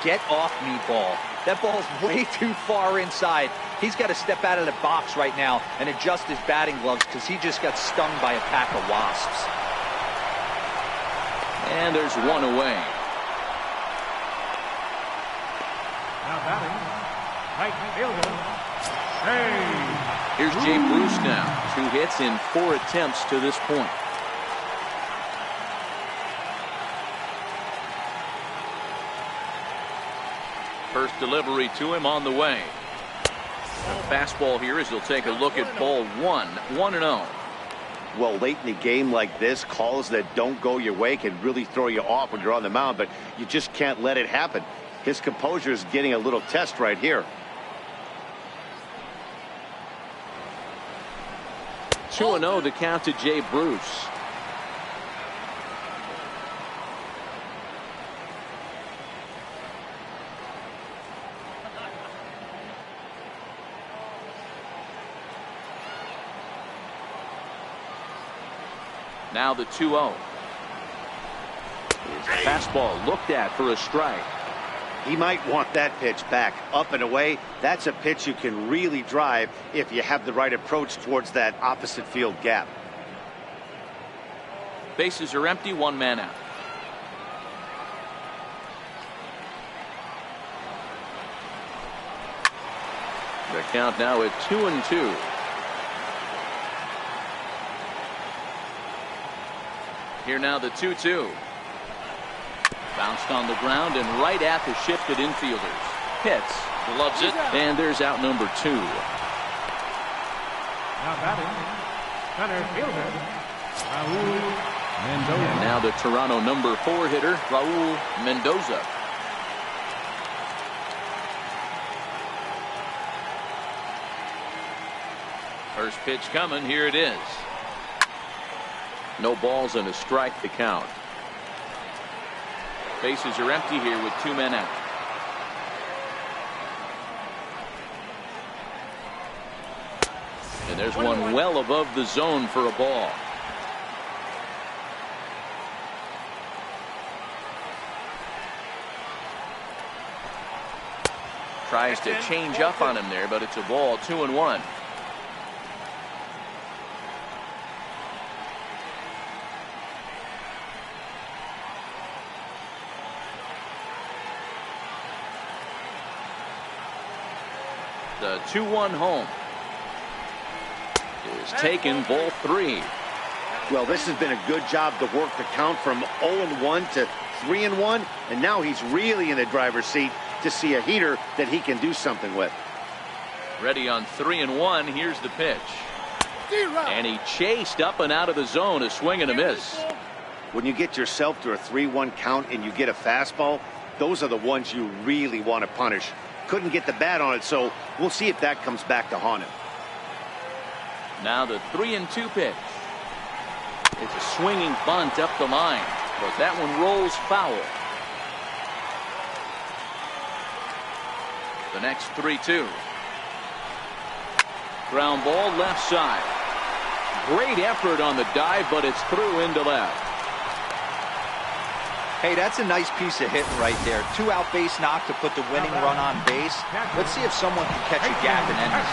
Get off me, ball. That ball's way too far inside. He's got to step out of the box right now and adjust his batting gloves because he just got stung by a pack of wasps. And there's one away. Now batting, right fielder, Hey. Here's Jay Bruce now. 2 hits in 4 attempts to this point. First delivery to him on the way. The fastball here as he'll take a look at ball 1, 1-0. Well, late in the game like this, calls that don't go your way can really throw you off when you're on the mound, but you just can't let it happen. His composure is getting a little test right here. 2-0 the count to Jay Bruce. Now the 2-0. Fastball looked at for a strike. He might want that pitch back, up and away. That's a pitch you can really drive if you have the right approach towards that opposite field gap. Bases are empty, 1 man out. The count now at 2-2. Here now the 2-2. Bounced on the ground and right at the shifted infielders. Hits, gloves it, and there's out number 2. Now batting, center fielder, Raul Mendoza. And now the Toronto number 4 hitter, Raul Mendoza. First pitch coming, here it is. No balls and a strike to count. Bases are empty here with 2 men out. And there's one well above the zone for a ball. Tries to change up on him there, but it's a ball, 2-1. The 2-1 home is taken, ball 3. Well, this has been a good job to work the count from 0-1 to 3-1, and now he's really in the driver's seat to see a heater that he can do something with. Ready on 3-1. Here's the pitch. And he chased up and out of the zone. A swing and a miss. When you get yourself to a 3-1 count and you get a fastball, those are the ones you really want to punish. Couldn't get the bat on it, so we'll see if that comes back to haunt him. Now the 3-2 pitch. It's a swinging bunt up the line, but that one rolls foul. The next 3-2. Ground ball left side. Great effort on the dive, but it's through into left. Hey, that's a nice piece of hitting right there. 2-out base knock to put the winning run on base. Let's see if someone can catch a gap and end this.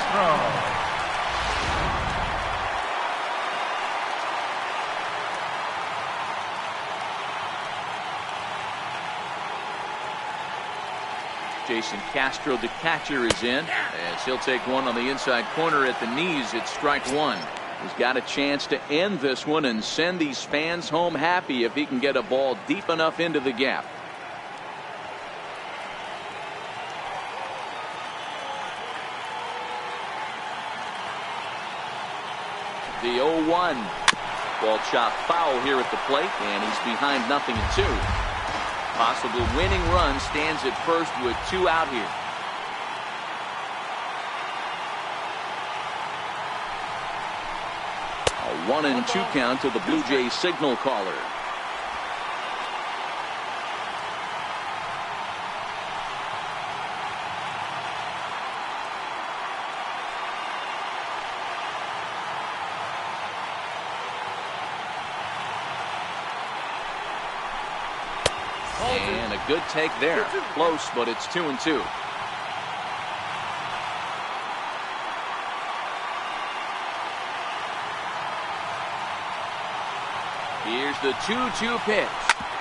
Jason Castro, the catcher, is in as he'll take one on the inside corner at the knees. It's strike one. He's got a chance to end this one and send these fans home happy if he can get a ball deep enough into the gap. The 0-1. Ball chopped foul here at the plate, and he's behind 0-2. Possible winning run stands at first with 2 out here. A 1-2 count to the Blue Jays signal caller. And a good take there. Close, but it's 2-2. Here's the 2-2 pitch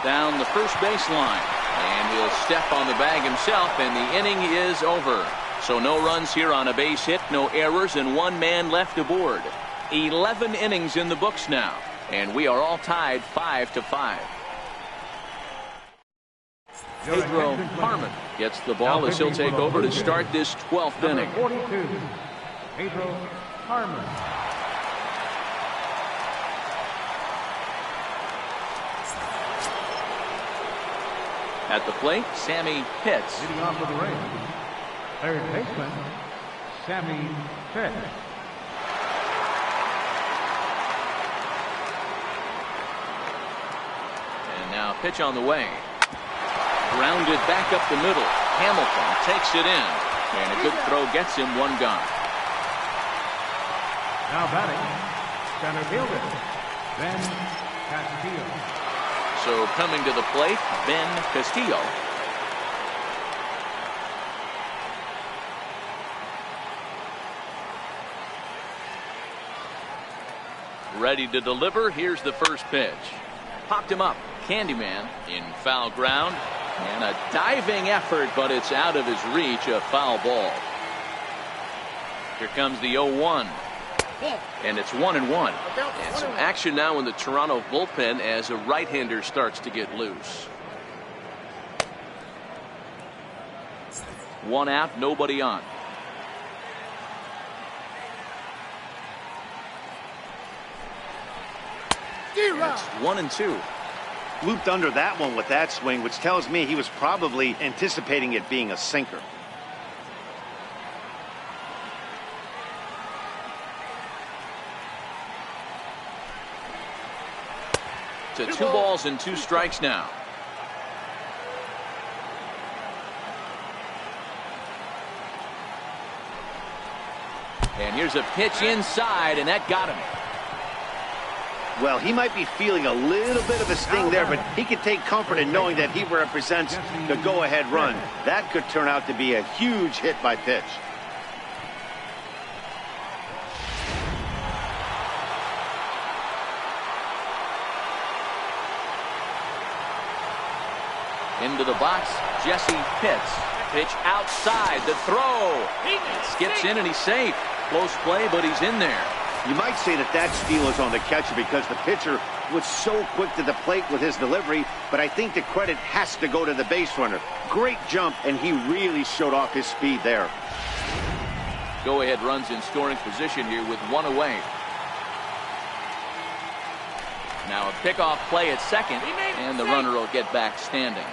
down the first baseline, and he'll step on the bag himself, and the inning is over. So no runs here on a base hit, no errors, and 1 man left aboard. 11 innings in the books now, and we are all tied 5-5. Pedro Harmon gets the ball as he'll take over to start this 12th inning. 42, Pedro Harmon. At the plate, Sammy Pitts. Leading off with the Rays, third baseman, Sammy Pitts. And now pitch on the way. Grounded back up the middle. Hamilton takes it in. And a good throw gets him 1 gone. Now batting, center fielder, Ben Castillo. So coming to the plate, Ben Castillo. Ready to deliver. Here's the first pitch. Popped him up. Candyman in foul ground. And a diving effort, but it's out of his reach. A foul ball. Here comes the 0-1. And it's 1-1. And some action now in the Toronto bullpen as a right-hander starts to get loose. 1 out, nobody on. It's 1-2. Looped under that one with that swing, which tells me he was probably anticipating it being a sinker. To 2 balls and 2 strikes now. And here's a pitch inside, and that got him. Well, he might be feeling a little bit of a sting there, but he can take comfort in knowing that he represents the go-ahead run. That could turn out to be a huge hit by pitch. Into the box, Jesse Pitts. Pitch outside, the throw. It skips in and he's safe. Close play, but he's in there. You might say that steal is on the catcher because the pitcher was so quick to the plate with his delivery, but I think the credit has to go to the base runner. Great jump, and he really showed off his speed there. Go-ahead runs in scoring position here with one away. Now a pickoff play at second, and the runner will get back standing.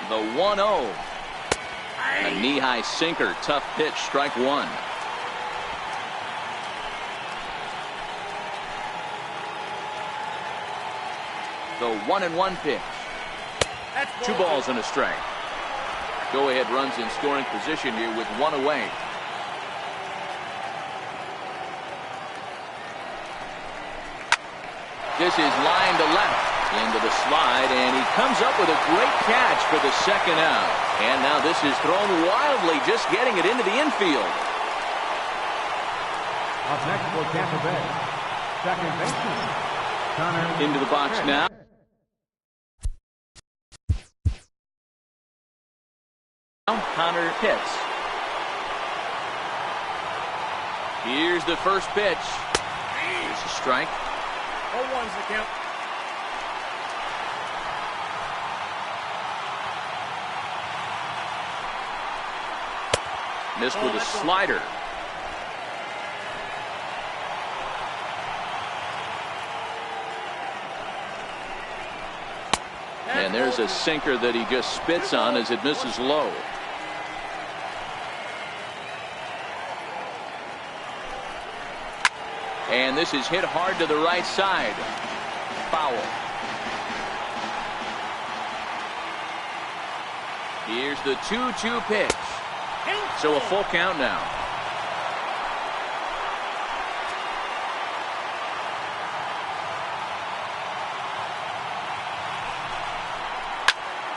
The 1-0. A knee-high sinker, tough pitch, strike one. The 1-1 pitch. 2 balls and a strike. Go-ahead runs in scoring position here with one away. This is line to left. Into the slide, and he comes up with a great catch for the second out. And now this is thrown wildly, just getting it into the infield. Up next for Tampa Bay, second baseman, Connor. Into the box now. Connor hits. Here's the first pitch. Here's a strike. 0-1's the count. Missed with a slider. And there's a sinker that he just spits on as it misses low. And this is hit hard to the right side. Foul. Here's the 2-2 pitch. So a full count now.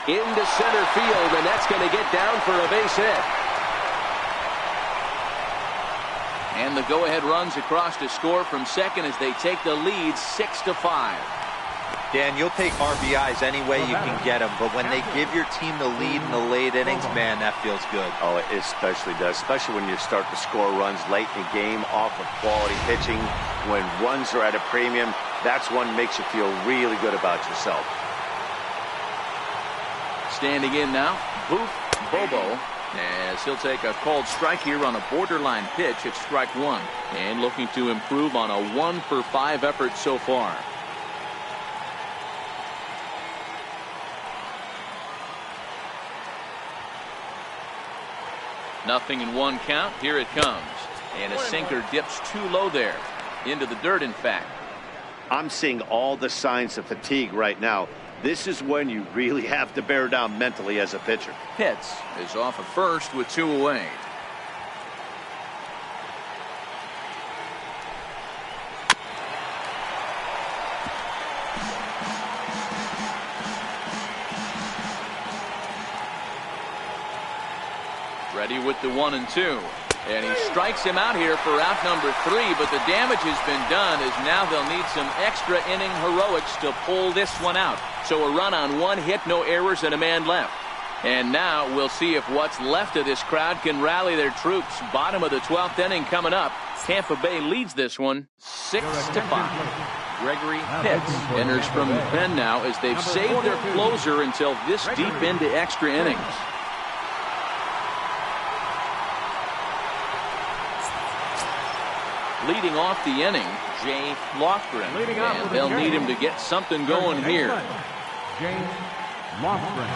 Into center field, and that's going to get down for a base hit. And the go-ahead runs across to score from second as they take the lead 6-5. Dan, you'll take RBIs any way you can get them, but when they give your team the lead in the late innings, man, that feels good. Oh, it especially does, especially when you start to score runs late in the game off of quality pitching. When runs are at a premium, that's one that makes you feel really good about yourself. Standing in now, Booth Bobo, as he'll take a called strike here on a borderline pitch at strike one, and looking to improve on a 1-for-5 effort so far. Nothing in one count. Here it comes. And a sinker dips too low there. Into the dirt, in fact. I'm seeing all the signs of fatigue right now. This is when you really have to bear down mentally as a pitcher. Pitts is off at first with 2 away. Ready with the 1-2. And he strikes him out here for out number 3, but the damage has been done as now they'll need some extra inning heroics to pull this one out. So a run on 1 hit, no errors, and a man left. And now we'll see if what's left of this crowd can rally their troops. Bottom of the 12th inning coming up. Tampa Bay leads this one 6-5. Gregory Pitts enters from the pen now as they've saved their closer until this deep into extra innings. Leading off the inning, Jay Lofgren, and they'll need him to get something going here. James Lofgren.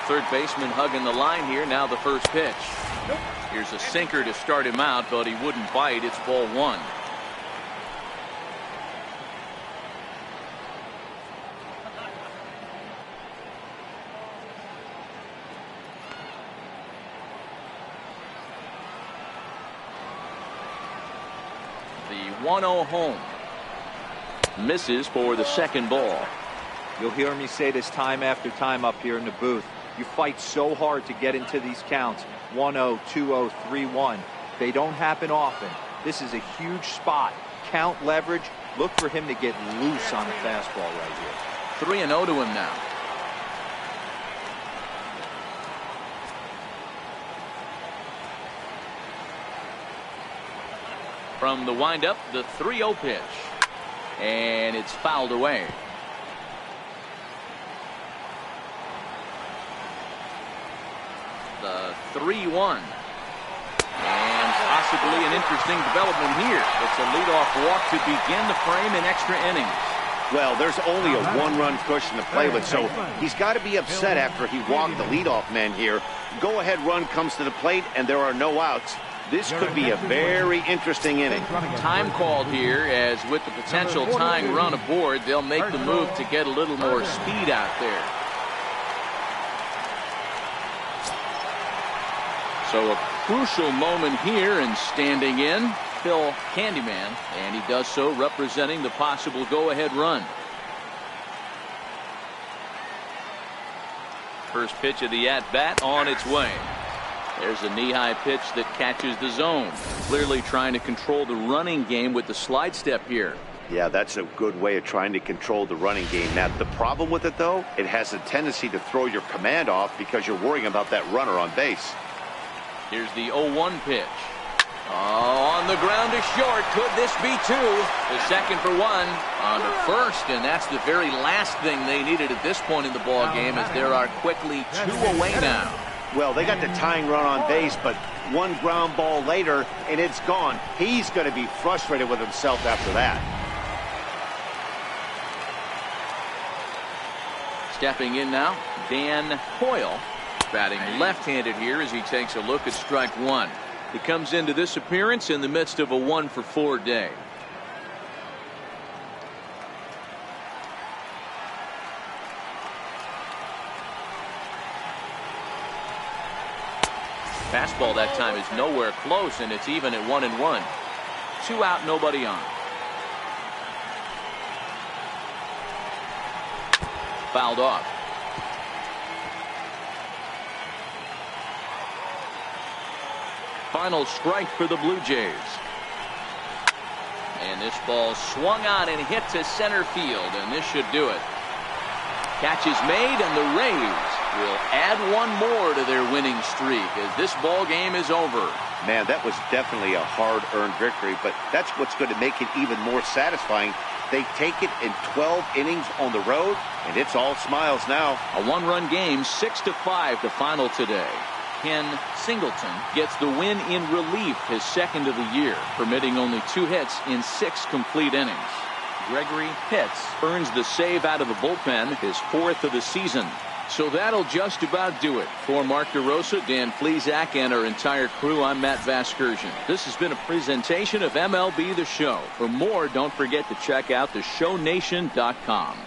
Third baseman hugging the line here. Now the first pitch. Here's a sinker to start him out, but he wouldn't bite. It's ball 1. The 1-0 home. Misses for the second ball. You'll hear me say this time after time up here in the booth. You fight so hard to get into these counts. 1-0, 2-0, 3-1. They don't happen often. This is a huge spot. Count leverage. Look for him to get loose on a fastball right here. 3-0 to him now. From the windup, the 3-0 pitch. And it's fouled away. The 3-1. And possibly an interesting development here. It's a leadoff walk to begin the frame in extra innings. Well, there's only a one-run cushion to play with, so he's got to be upset after he walked the leadoff man here. Go-ahead run comes to the plate, and there are no outs. This could be a very interesting inning. Time called here, as with the potential tying run aboard, they'll make the move to get a little more speed out there. So a crucial moment here, and standing in, Phil Candyman, and he does so representing the possible go-ahead run. First pitch of the at-bat on its way. There's a knee-high pitch that catches the zone. Clearly trying to control the running game with the slide step here. Yeah, that's a good way of trying to control the running game, Matt. The problem with it, though, it has a tendency to throw your command off because you're worrying about that runner on base. Here's the 0-1 pitch. Oh, on the ground to short. Could this be two? The second for one on to first, and that's the very last thing they needed at this point in the ball game, as there are quickly 2 away now. Well, they got the tying run on base, but one ground ball later, and it's gone. He's going to be frustrated with himself after that. Stepping in now, Dan Hoyle, batting left-handed here as he takes a look at strike one. He comes into this appearance in the midst of a 1-for-4 day. Fastball that time is nowhere close, and it's even at 1-1. 2 out, nobody on. Fouled off. Final strike for the Blue Jays. And this ball swung on and hit to center field, and this should do it. Catch is made, and the Rays will add one more to their winning streak as this ball game is over. Man, that was definitely a hard-earned victory, but that's what's going to make it even more satisfying. They take it in 12 innings on the road, and it's all smiles now. A 1-run game, 6-5 the final today. Ken Singleton gets the win in relief, his second of the year, permitting only 2 hits in 6 complete innings. Gregory Pitts earns the save out of the bullpen, his 4th of the season. So that'll just about do it. For Mark DeRosa, Dan Plesac, and our entire crew, I'm Matt Vasgersian. This has been a presentation of MLB The Show. For more, don't forget to check out theshownation.com.